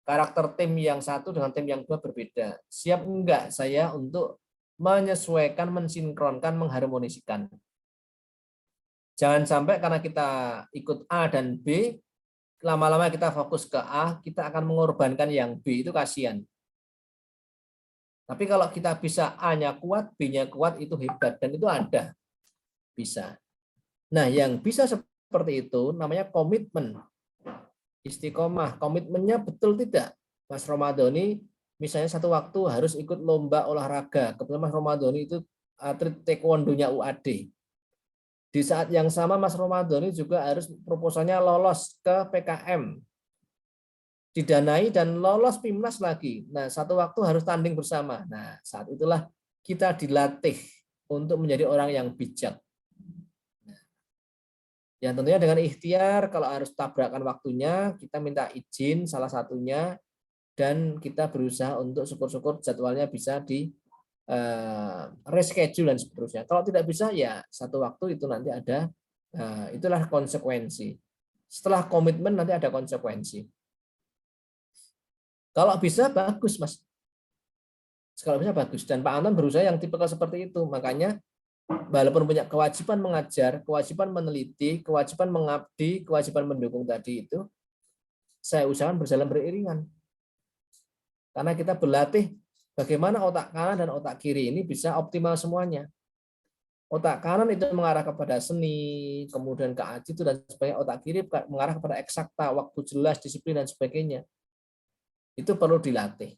Karakter tim yang satu dengan tim yang dua berbeda. Siap enggak saya untuk menyesuaikan, mensinkronkan, mengharmonisikan. Jangan sampai karena kita ikut A dan B, lama-lama kita fokus ke A, kita akan mengorbankan yang B, itu kasihan. Tapi kalau kita bisa A-nya kuat, B-nya kuat, itu hebat. Dan itu ada. Bisa. Nah, yang bisa seperti itu namanya komitmen. Istiqomah. Komitmennya betul tidak? Mas Romadoni misalnya satu waktu harus ikut lomba olahraga. Kebetulan Mas Romadoni itu atlet taekwondonya UAD. Di saat yang sama Mas Romadoni juga harus proposalnya lolos ke PKM. Didanai dan lolos PIMNAS lagi. Nah, satu waktu harus tanding bersama. Nah, saat itulah kita dilatih untuk menjadi orang yang bijak. Yang tentunya dengan ikhtiar, kalau harus tabrakan waktunya, kita minta izin salah satunya, dan kita berusaha untuk syukur-syukur jadwalnya bisa di reschedule dan seterusnya. Kalau tidak bisa, ya satu waktu itu nanti ada, itulah konsekuensi. Setelah komitmen nanti ada konsekuensi. Kalau bisa bagus, Mas. Kalau bisa bagus. Dan Pak Anton berusaha yang tipikal seperti itu. Makanya walaupun punya kewajiban mengajar, kewajiban meneliti, kewajiban mengabdi, kewajiban mendukung tadi itu, saya usahakan berjalan beriringan. Karena kita berlatih bagaimana otak kanan dan otak kiri ini bisa optimal semuanya. Otak kanan itu mengarah kepada seni, kemudian ke aji itu dan sebagainya. Otak kiri mengarah kepada eksakta, waktu jelas, disiplin dan sebagainya. Itu perlu dilatih.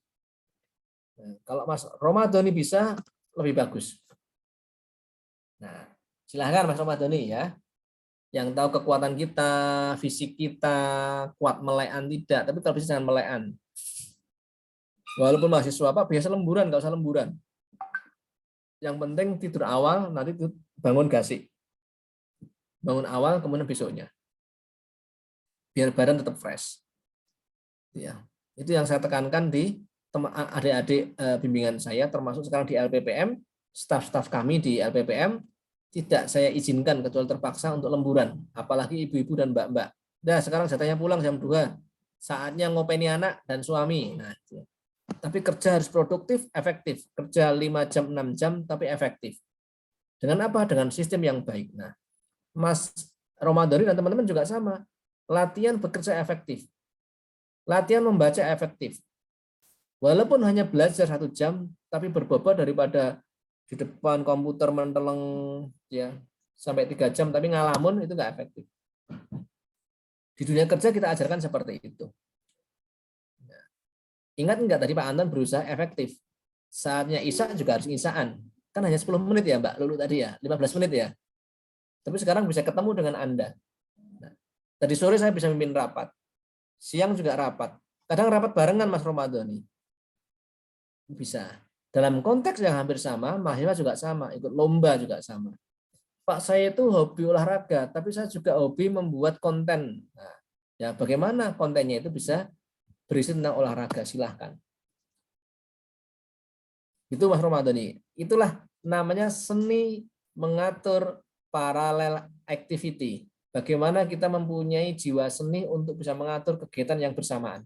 Nah, kalau Mas Romadoni bisa, lebih bagus. Nah, silahkan Mas Romadoni ya. Yang tahu kekuatan kita, fisik kita, kuat melekan tidak, tapi kalau bisa jangan melekan. Walaupun mahasiswa apa, biasa lemburan, nggak usah lemburan. Yang penting tidur awal, nanti bangun gasik. Bangun awal, kemudian besoknya. Biar badan tetap fresh. Ya. Itu yang saya tekankan di adik-adik bimbingan saya, termasuk sekarang di LPPM, staf-staf kami di LPPM, tidak saya izinkan kecuali terpaksa untuk lemburan, apalagi ibu-ibu dan mbak-mbak. Nah, sekarang jatahnya pulang jam 2, saatnya ngopeni anak dan suami. Nah, tapi kerja harus produktif, efektif. Kerja 5 jam, 6 jam, tapi efektif. Dengan apa? Dengan sistem yang baik. Nah, Mas Romadoni dan teman-teman juga sama. Latihan bekerja efektif. Latihan membaca efektif. Walaupun hanya belajar 1 jam, tapi berbobot daripada di depan komputer menteleng ya sampai 3 jam, tapi ngalamun, itu nggak efektif. Di dunia kerja kita ajarkan seperti itu. Nah, ingat nggak tadi Pak Anton berusaha efektif. Saatnya Isya juga harus Isyaan. Kan hanya 10 menit ya Mbak Lulu tadi ya, 15 menit ya. Tapi sekarang bisa ketemu dengan Anda. Nah, tadi sore saya bisa memimpin rapat. Siang juga rapat. Kadang rapat barengan Mas Romadoni. Bisa. Dalam konteks yang hampir sama, mahasiswa juga sama, ikut lomba juga sama. Pak, saya itu hobi olahraga, tapi saya juga hobi membuat konten. Nah, ya bagaimana kontennya itu bisa berisi tentang olahraga, silahkan. Itu Mas Romadhani. Itulah namanya seni mengatur paralel activity. Bagaimana kita mempunyai jiwa seni untuk bisa mengatur kegiatan yang bersamaan.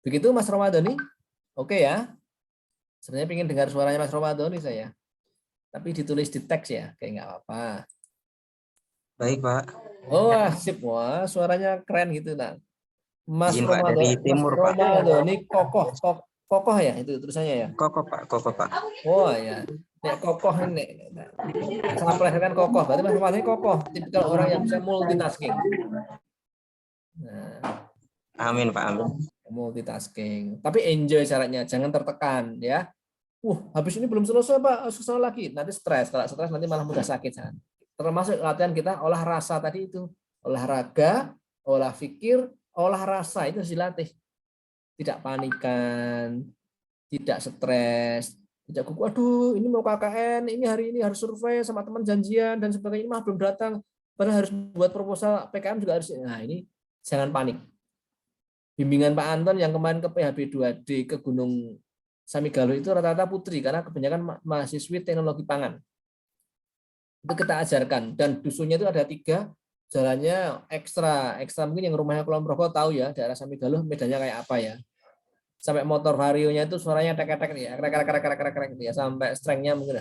Begitu Mas Romadhani? Oke ya. Sebenarnya ingin dengar suaranya Mas Romadhani saya. Tapi ditulis di teks ya, kayak nggak apa-apa. Baik, Pak. Oh, sip. Wah, suaranya keren gitu. Nah, Mas Izin, Pak, dari timur, Pak. Romadhani kokoh ya itu tulisannya ya. Kokoh, Pak. Oh ya, nek kokoh ini sampai kan kokoh. Berarti Mas Romadhani kokoh, tipikal orang yang bisa multitasking. Nah, Amin, Pak. Amin. multitasking. Tapi enjoy syaratnya, jangan tertekan ya. Habis ini belum selesai Pak, selesai lagi. Nanti stres. Kalau stres nanti malah mudah sakit. Termasuk latihan kita olah rasa tadi itu. Olahraga, olah pikir, olah rasa itu harus dilatih. Tidak panikan, tidak stres, tidak gugup. Aduh, ini mau KKN, ini hari ini harus survei sama teman janjian dan sebagainya. Ini mah belum datang. Padahal harus buat proposal PKM juga harus. Nah, ini jangan panik. Bimbingan Pak Anton yang kemarin ke PHB 2D ke Gunung Samigalo itu rata-rata putri karena kebanyakan mahasiswi teknologi pangan. Itu kita ajarkan dan dusunnya itu ada 3, jalannya ekstra mungkin yang rumahnya Kulon Progo tahu ya daerah Samigalo medannya kayak apa ya. Sampai motor varionya itu suaranya tek-tek ya, krek ya, sampai strengthnya mungkin.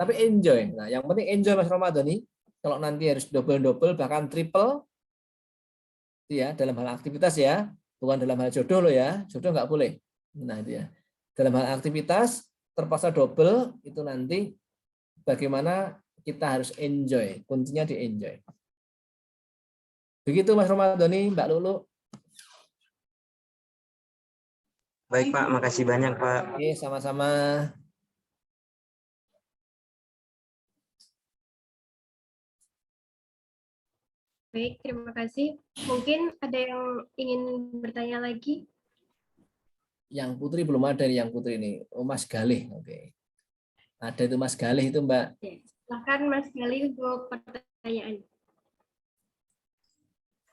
Tapi enjoy. Nah, yang penting enjoy Mas Romadhani. Kalau nanti harus double bahkan triple ya dalam hal aktivitas ya. Bukan dalam hal jodoh loh ya, jodoh nggak boleh. Nah itu ya. Dalam hal aktivitas terpaksa double itu nanti bagaimana kita harus enjoy, kuncinya di enjoy. Begitu Mas Romadhani, Mbak Lulu. Baik, Pak. Makasih banyak, Pak. Oke, sama-sama. Baik, terima kasih. Mungkin ada yang ingin bertanya lagi? Yang Putri belum ada yang Putri ini. Oh, Mas Galih. Oke. Ada itu Mas Galih itu, Mbak. Silakan Mas Galih untuk pertanyaan.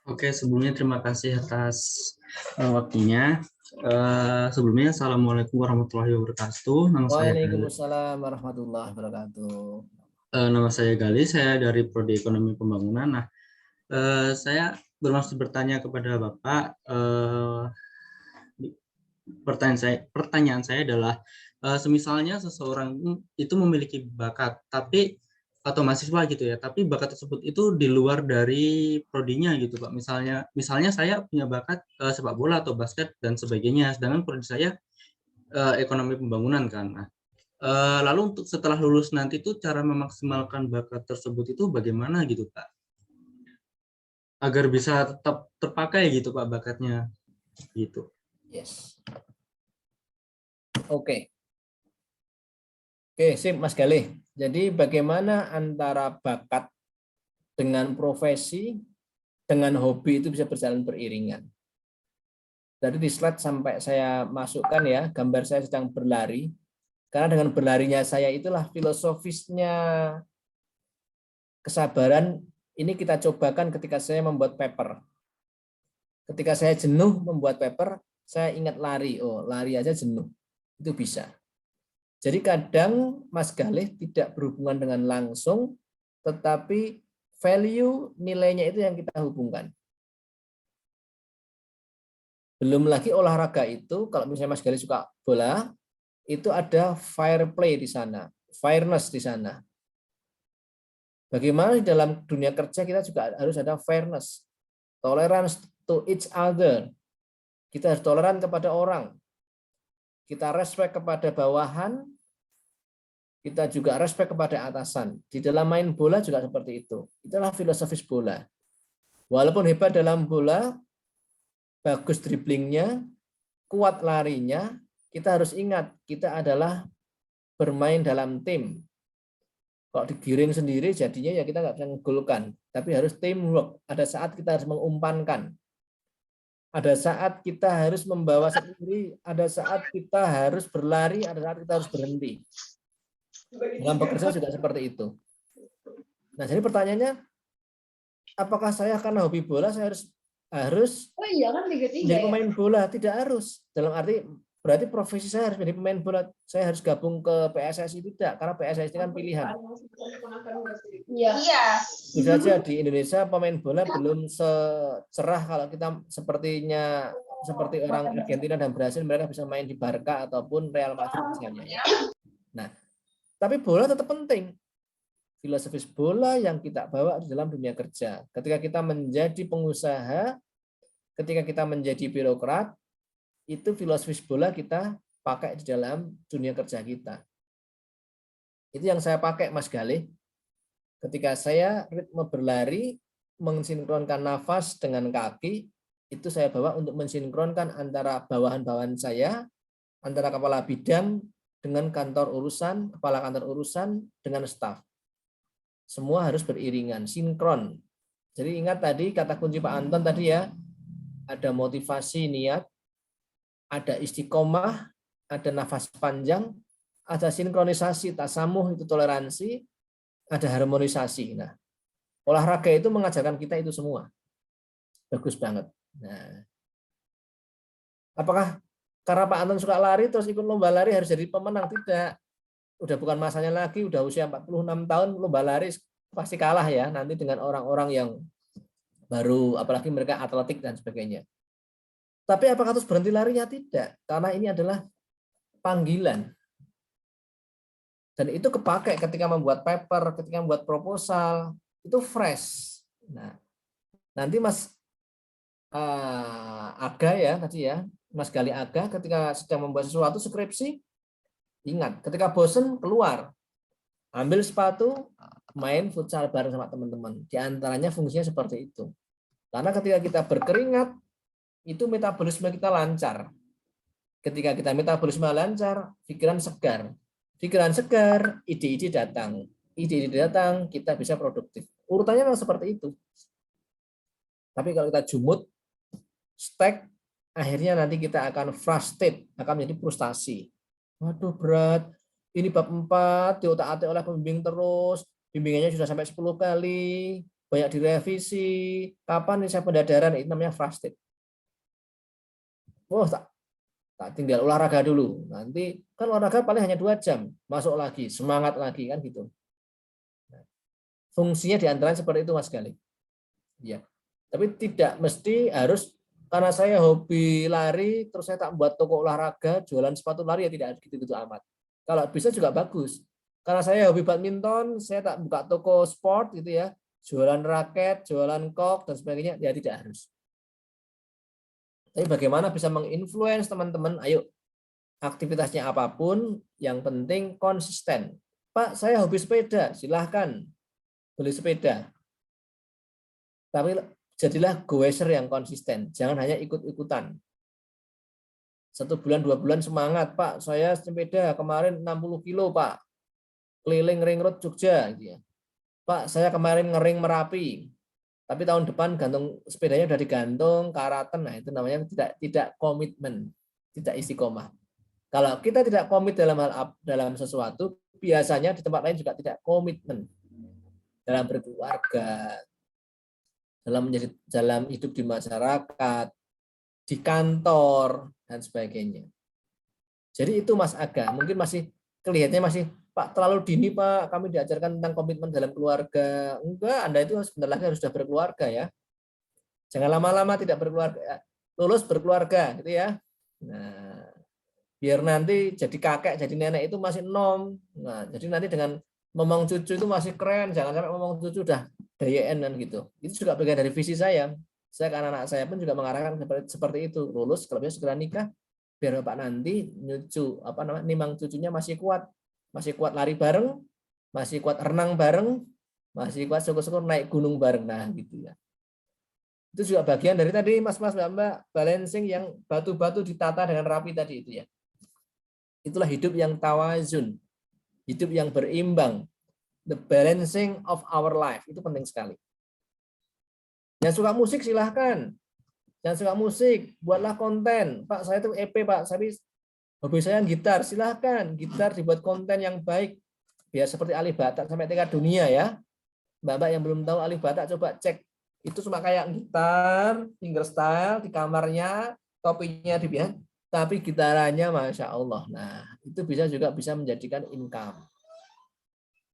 Oke, sebelumnya terima kasih atas waktunya. Sebelumnya, Assalamualaikum warahmatullahi wabarakatuh. Waalaikumsalam warahmatullahi wabarakatuh. Nama saya Galih, saya dari Prodi Ekonomi Pembangunan. Nah, saya bermaksud bertanya kepada Bapak. Pertanyaan saya adalah, semisalnya seseorang itu memiliki bakat, tapi atau mahasiswa gitu ya, tapi bakat tersebut itu di luar dari prodinya gitu Pak. Misalnya saya punya bakat sepak bola atau basket dan sebagainya, sedangkan prodi saya ekonomi pembangunan kan. Nah, lalu untuk setelah lulus nanti itu cara memaksimalkan bakat tersebut itu bagaimana gitu Pak? Agar bisa tetap terpakai gitu Pak bakatnya gitu. Yes. Oke, sip Mas Galih. Jadi bagaimana antara bakat dengan profesi, dengan hobi itu bisa berjalan beriringan. Jadi di slide sampai saya masukkan ya, gambar saya sedang berlari. Karena dengan berlarinya saya itulah filosofisnya kesabaran ini kita cobakan ketika saya membuat paper. Ketika saya jenuh membuat paper, saya ingat lari. Oh, lari aja jenuh. Itu bisa. Jadi kadang Mas Galih tidak berhubungan dengan langsung, tetapi value nilainya itu yang kita hubungkan. Belum lagi olahraga itu, kalau misalnya Mas Galih suka bola, itu ada fair play di sana, fairness di sana. Bagaimana di dalam dunia kerja kita juga harus ada fairness, tolerance to each other. Kita harus toleran kepada orang. Kita respect kepada bawahan, kita juga respect kepada atasan. Di dalam main bola juga seperti itu. Itulah filosofis bola. Walaupun hebat dalam bola, bagus driblingnya, kuat larinya, kita harus ingat, kita adalah bermain dalam tim. Kalau digiring sendiri, jadinya ya kita nggak bisa menggolkan. Tapi harus teamwork. Ada saat kita harus mengumpankan. Ada saat kita harus membawa sendiri, ada saat kita harus berlari, ada saat kita harus berhenti. Dalam bekerja juga seperti itu. Nah, jadi pertanyaannya, apakah saya karena hobi bola saya harus Oh iya kan 33 menjadi ya? pemain bola? Tidak harus. Dalam arti berarti profesi saya harus menjadi pemain bola. Saya harus gabung ke PSSI, tidak, karena PSSI kan pilihan. Iya. Iya. Bisa saja di Indonesia pemain bola belum secerah kalau kita seperti orang Argentina dan Brasil, mereka bisa main di Barca ataupun Real Madrid misalnya. Nah, tapi bola tetap penting. Filosofis bola yang kita bawa di dalam dunia kerja. Ketika kita menjadi pengusaha, ketika kita menjadi birokrat, itu filosofis bola kita pakai di dalam dunia kerja kita. Itu yang saya pakai, Mas Galih. Ketika saya ritme berlari, mensinkronkan nafas dengan kaki, itu saya bawa untuk mensinkronkan antara bawahan-bawahan saya, antara kepala bidang dengan kantor urusan, kepala kantor urusan dengan staf. Semua harus beriringan, sinkron. Jadi ingat tadi kata kunci Pak Anton tadi ya, ada motivasi niat, ada istiqomah, ada nafas panjang, ada sinkronisasi, tasamuh itu toleransi, ada harmonisasi. Nah, olahraga itu mengajarkan kita itu semua. Bagus banget. Nah, apakah karena Pak Anton suka lari terus ikut lomba lari harus jadi pemenang? Tidak. Udah bukan masanya lagi, udah usia 46 tahun, lomba lari pasti kalah ya nanti dengan orang-orang yang baru, apalagi mereka atletik dan sebagainya. Tapi apakah terus berhenti larinya? Tidak, karena ini adalah panggilan. Dan itu kepakai ketika membuat paper, ketika membuat proposal, itu fresh. Nah, nanti Mas Aga ya tadi ya, Mas Gali Aga ketika sedang membuat sesuatu skripsi, ingat, ketika bosen keluar, ambil sepatu, main futsal bareng sama teman-teman. Di antaranya fungsinya seperti itu. Karena ketika kita berkeringat, itu metabolisme kita lancar. Ketika kita metabolisme lancar, pikiran segar. Pikiran segar, ide-ide datang. Ide-ide datang, kita bisa produktif. Urutannya memang seperti itu. Tapi kalau kita jumut, stek, akhirnya nanti kita akan frustrated, akan menjadi frustasi. Waduh berat, ini bab 4, diotak-atik oleh pembimbing terus, bimbingannya sudah sampai 10 kali, banyak direvisi, kapan ini saya pendadaran, itu namanya frustrated. Oh, tak tinggal olahraga dulu, nanti kan olahraga paling hanya 2 jam, masuk lagi, semangat lagi, kan gitu. Fungsinya diantaranya seperti itu Mas Gali. Ya. Tapi tidak mesti harus karena saya hobi lari, terus saya tak buat toko olahraga, jualan sepatu lari, ya tidak gitu-gitu amat. Kalau bisa juga bagus. Karena saya hobi badminton, saya tak buka toko sport gitu ya, jualan raket, jualan kok, dan sebagainya, ya tidak harus. Tapi bagaimana bisa menginfluence teman-teman, ayo, aktivitasnya apapun, yang penting konsisten. Pak, saya hobi sepeda, silahkan beli sepeda. Tapi jadilah goeser yang konsisten, jangan hanya ikut-ikutan. 1 bulan, 2 bulan semangat, Pak, saya sepeda kemarin 60 kilo, Pak. Keliling ring road Jogja. Gitu ya. Pak, saya kemarin ngering Merapi. Tapi tahun depan gantung sepedanya udah digantung, Karaten. Nah, itu namanya tidak komitmen, tidak istiqomah. Kalau kita tidak komit dalam sesuatu, biasanya di tempat lain juga tidak komitmen. Dalam berkeluarga, dalam hidup di masyarakat, di kantor, dan sebagainya. Jadi itu Mas Aga, mungkin masih kelihatannya masih, Pak terlalu dini Pak, kami diajarkan tentang komitmen dalam keluarga. Enggak, Anda itu sebentar lagi harus sudah berkeluarga ya. Jangan lama-lama tidak berkeluarga, lulus berkeluarga gitu ya. Nah, biar nanti jadi kakek, jadi nenek itu masih nom. Nah, jadi nanti dengan ngomong cucu itu masih keren, jangan sampai ngomong cucu udah dayen dan gitu. Itu juga bagian dari visi saya. Saya ke anak-anak saya pun juga mengarahkan seperti itu. Lulus kalau bisa segera nikah biar Bapak nanti nyucu nimang cucunya masih kuat lari bareng, masih kuat renang bareng, masih kuat syukur-syukur naik gunung bareng. Nah, gitu ya. Itu juga bagian dari tadi Mas-mas Mbak balancing yang batu-batu ditata dengan rapi tadi itu ya. Itulah hidup yang tawazun. Hidup yang berimbang. The balancing of our life. Itu penting sekali. Yang suka musik silahkan. Jangan suka musik, buatlah konten. Pak, saya itu EP, Pak. Hobi saya gitar. Silahkan, gitar dibuat konten yang baik. Biar seperti Alif Batak sampai tingkat dunia ya. Mbak-mbak yang belum tahu Alif Batak, coba cek. Itu cuma kayak gitar, fingerstyle di kamarnya, topinya dibiar, tapi gitarannya Masya Allah. Nah, itu juga bisa menjadikan income.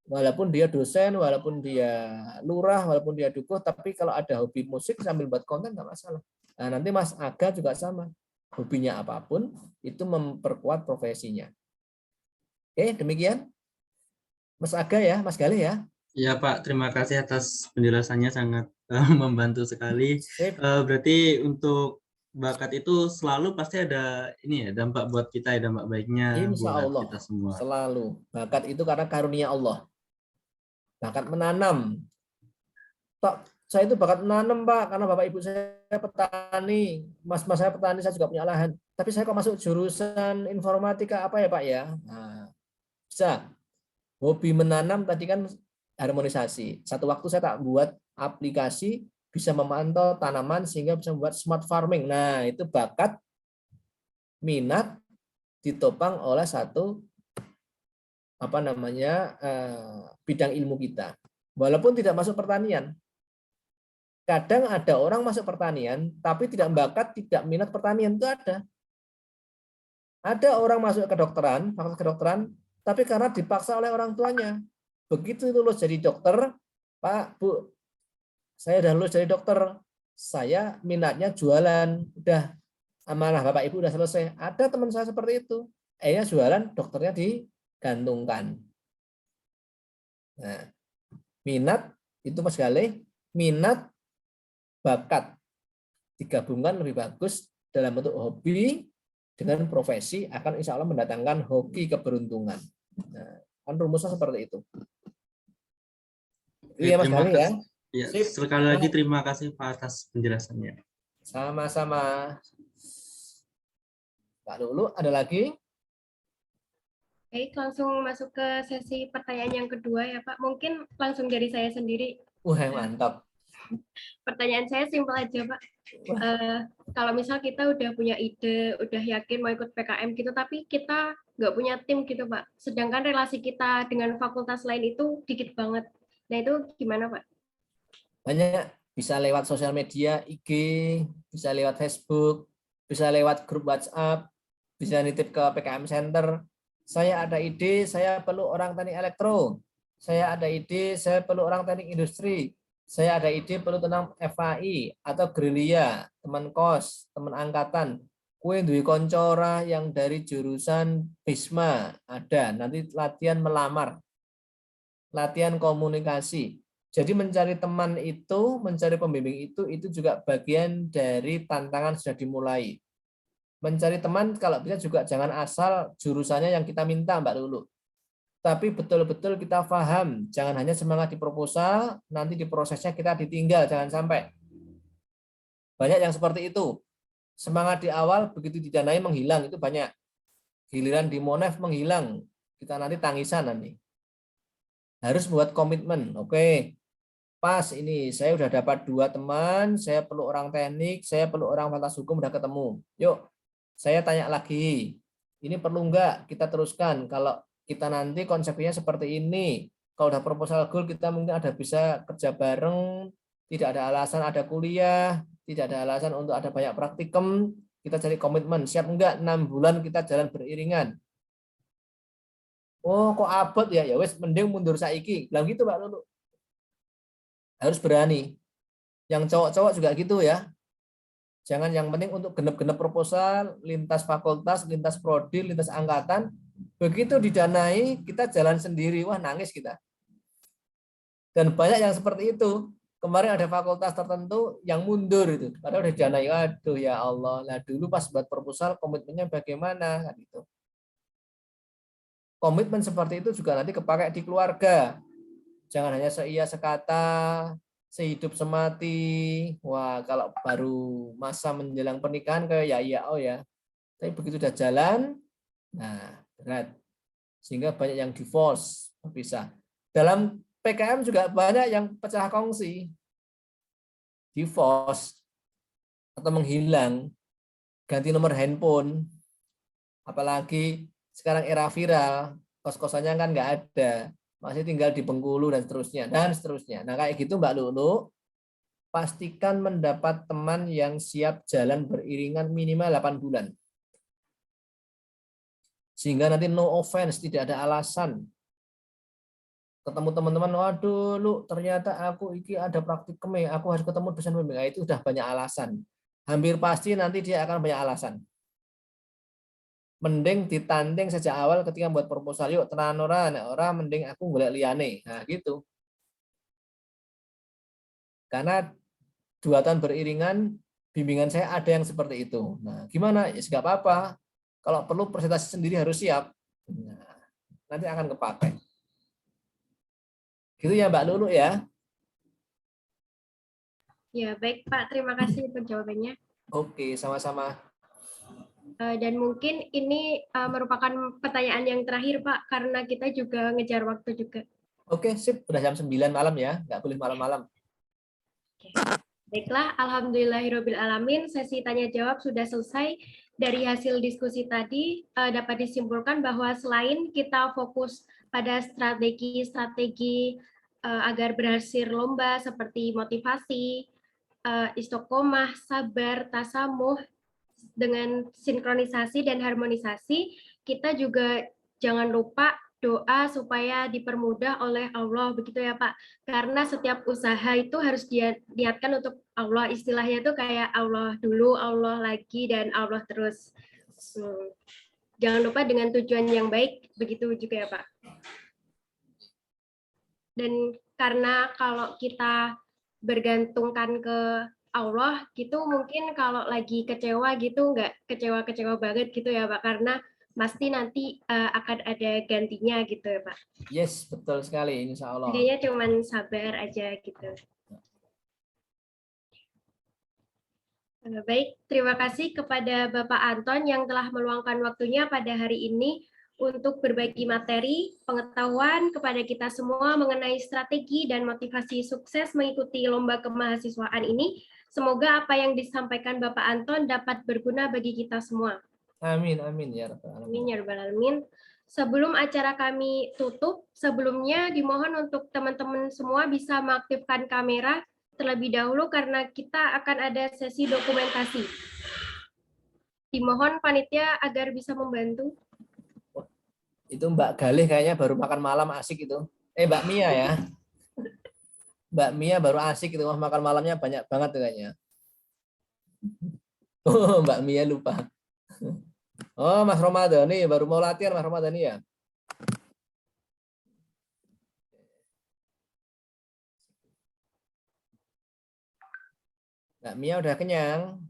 Walaupun dia dosen, walaupun dia lurah, walaupun dia dukuh, tapi kalau ada hobi musik sambil buat konten nggak masalah. Nah, nanti Mas Aga juga sama. Hobinya apapun, itu memperkuat profesinya. Oke, demikian. Mas Aga ya, Mas Galih ya. Ya Pak, terima kasih atas penjelasannya, sangat membantu sekali. Berarti untuk bakat itu selalu pasti ada ini ya, dampak buat kita ya, dampak baiknya Insya buat Allah, kita semua. selalu. Bakat itu karena karunia Allah. Bakat menanam. Pak, saya itu bakat menanam, Pak, karena Bapak Ibu saya petani. Mas saya petani, saya juga punya lahan. Tapi saya kok masuk jurusan informatika apa ya, Pak ya? Nah, bisa. Hobi menanam tadi kan harmonisasi. Satu waktu saya tak buat aplikasi bisa memantau tanaman sehingga bisa membuat smart farming. Nah, itu bakat, minat ditopang oleh satu bidang ilmu kita. Walaupun tidak masuk pertanian. Kadang ada orang masuk pertanian tapi tidak bakat, tidak minat pertanian, itu ada. Ada orang masuk kedokteran, fakultas kedokteran, tapi karena dipaksa oleh orang tuanya. Begitu lulus jadi dokter, Pak, Bu, saya udah lulus jadi dokter, saya minatnya jualan, udah amanah Bapak Ibu udah selesai. Ada teman saya seperti itu, jualan, dokternya digantungkan. Nah, minat itu Mas Galih, minat, bakat digabungkan lebih bagus dalam bentuk hobi dengan profesi, akan insya Allah mendatangkan hoki keberuntungan. Nah, kan rumusnya seperti itu. Iya Mas Galih ya. Ya, sekali lagi terima kasih Pak atas penjelasannya. Sama-sama. Pak Lulu, ada lagi? Baik, langsung masuk ke sesi pertanyaan yang kedua ya Pak. Mungkin langsung dari saya sendiri. Mantap. Pertanyaan saya simpel aja Pak. Kalau misal kita udah punya ide, udah yakin mau ikut PKM gitu, tapi kita nggak punya tim gitu Pak. Sedangkan relasi kita dengan fakultas lain itu dikit banget. Nah itu gimana Pak? Banyak, bisa lewat sosial media, IG, bisa lewat Facebook, bisa lewat grup WhatsApp, bisa nitip ke PKM Center. Saya ada ide, saya perlu orang teknik elektro. Saya ada ide, saya perlu orang teknik industri. Saya ada ide perlu tentang FAI atau gerilya, teman kos, teman angkatan. Kue duwe koncora yang dari jurusan Bisma ada, nanti latihan melamar, latihan komunikasi. Jadi mencari teman itu, mencari pembimbing itu juga bagian dari tantangan sudah dimulai. Mencari teman kalau bisa juga jangan asal jurusannya yang kita minta Mbak Lulu. Tapi betul-betul kita paham, jangan hanya semangat di proposal, nanti di prosesnya kita ditinggal, jangan sampai. Banyak yang seperti itu. Semangat di awal, begitu didanai menghilang, itu banyak. Giliran di Monef menghilang, kita nanti tangisan nanti. Harus buat komitmen, oke. Pas ini, saya udah dapat 2 teman, saya perlu orang teknik, saya perlu orang fakultas hukum, udah ketemu. Yuk, saya tanya lagi, ini perlu enggak kita teruskan, kalau kita nanti konsepnya seperti ini. Kalau udah proposal goal, kita mungkin ada bisa kerja bareng, tidak ada alasan ada kuliah, tidak ada alasan untuk ada banyak praktikum, kita cari komitmen. Siap enggak 6 bulan kita jalan beriringan? Oh, kok abot ya? Ya wes, mending mundur saiki. Bilang gitu, Pak Lulu. Harus berani. Yang cowok-cowok juga gitu ya. Jangan yang penting untuk genep-genep proposal, lintas fakultas, lintas prodi, lintas angkatan. Begitu didanai, kita jalan sendiri. Wah, nangis kita. Dan banyak yang seperti itu. Kemarin ada fakultas tertentu yang mundur itu. Padahal udah didanai. Aduh ya Allah. Nah, dulu pas buat proposal, komitmennya bagaimana? Kan gitu. Komitmen seperti itu juga nanti kepakai di keluarga. Jangan hanya seia sekata, sehidup semati. Wah, kalau baru masa menjelang pernikahan kayak ya oh ya. Tapi begitu udah jalan, nah berat. Sehingga banyak yang divorce, bisa. Dalam PKM juga banyak yang pecah kongsi. Divorce. atau menghilang, ganti nomor handphone, apalagi sekarang era viral, kos-kosannya kan nggak ada, masih tinggal di Bengkulu dan seterusnya. Nah kayak gitu Mbak Lulu, pastikan mendapat teman yang siap jalan beriringan minimal 8 bulan. Sehingga nanti no offense, tidak ada alasan. Ketemu teman-teman, waduh lu ternyata aku iki ada praktikum, aku harus ketemu dosen pembimbing. Itu udah banyak alasan. Hampir pasti nanti dia akan banyak alasan. Mending ditanding sejak awal ketika buat proposal, yuk tenan ora mending aku golek liyane. Nah gitu. Karena 2 tahun beriringan bimbingan saya ada yang seperti itu. Nah gimana? Ya nggak apa-apa. Kalau perlu presentasi sendiri harus siap. Nah, nanti akan kepakai. Gitu ya Mbak Lulu ya. Ya, baik Pak. Terima kasih penjawabannya. Oke, sama-sama. Dan mungkin ini merupakan pertanyaan yang terakhir Pak, karena kita juga ngejar waktu juga. Oke, sip. Udah jam 9 malam ya. Nggak boleh malam-malam. Baiklah, alhamdulillahirrabbilalamin, sesi tanya jawab sudah selesai. Dari hasil diskusi tadi dapat disimpulkan bahwa selain kita fokus pada strategi agar berhasil lomba seperti motivasi, istiqomah, sabar, tasamuh, dengan sinkronisasi dan harmonisasi, kita juga jangan lupa doa supaya dipermudah oleh Allah, begitu ya Pak. Karena setiap usaha itu harus diniatkan untuk Allah. Istilahnya itu kayak Allah dulu, Allah lagi, dan Allah terus. Jangan lupa dengan tujuan yang baik, begitu juga ya Pak. Dan karena kalau kita bergantungkan ke Allah gitu, mungkin kalau lagi kecewa gitu nggak kecewa-kecewa banget gitu ya Pak, karena pasti nanti akan ada gantinya gitu ya Pak. Yes, betul sekali, insya Allah. Jadinya cuman sabar aja gitu. Baik, terima kasih kepada Bapak Anton yang telah meluangkan waktunya pada hari ini untuk berbagi materi, pengetahuan kepada kita semua mengenai strategi dan motivasi sukses mengikuti lomba kemahasiswaan ini. Semoga apa yang disampaikan Bapak Anton dapat berguna bagi kita semua. Amin, amin ya Rabbal alamin. Amin ya Rabbal alamin. Sebelum acara kami tutup, sebelumnya dimohon untuk teman-teman semua bisa mengaktifkan kamera terlebih dahulu karena kita akan ada sesi dokumentasi. Dimohon panitia agar bisa membantu. Itu Mbak Galih kayaknya baru makan malam asik itu. Mbak Mia ya. Mbak Mia baru asik itu, makan malamnya banyak banget tuh kayaknya. Oh, Mbak Mia lupa. Oh, Mas Romadhani baru mau latihan Mas Romadhani ya. Mbak Mia udah kenyang.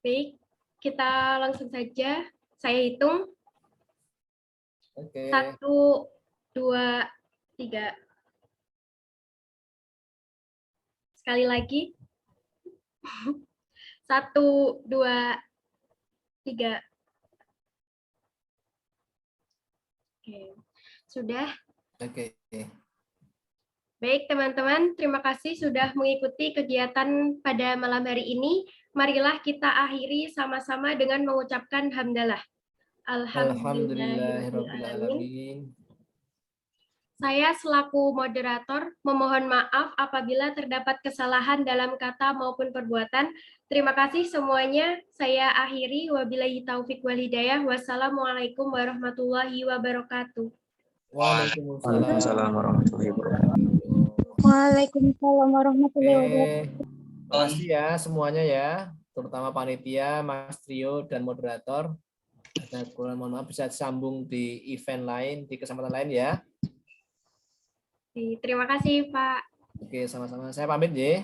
Baik, kita langsung saja. Saya hitung. Oke. 1, 2, 3. Sekali lagi. 1, 2, 3. Oke. Sudah? Oke. Baik, teman-teman. Terima kasih sudah mengikuti kegiatan pada malam hari ini. Marilah kita akhiri sama-sama dengan mengucapkan hamdalah. Alhamdulillahirrahmanirrahim. Saya selaku moderator memohon maaf apabila terdapat kesalahan dalam kata maupun perbuatan. Terima kasih semuanya. Saya akhiri. Wabillahi taufik wal hidayah. Wassalamualaikum warahmatullahi wabarakatuh. Waalaikumsalam warahmatullahi wabarakatuh. Waalaikumsalam warahmatullahi wabarakatuh. Terima kasih ya semuanya ya, terutama panitia, Mas Trio dan moderator. Ada kurang mohon maaf, bisa sambung di event lain, di kesempatan lain ya. Terima kasih Pak. Oke, sama-sama. Saya pamit ya.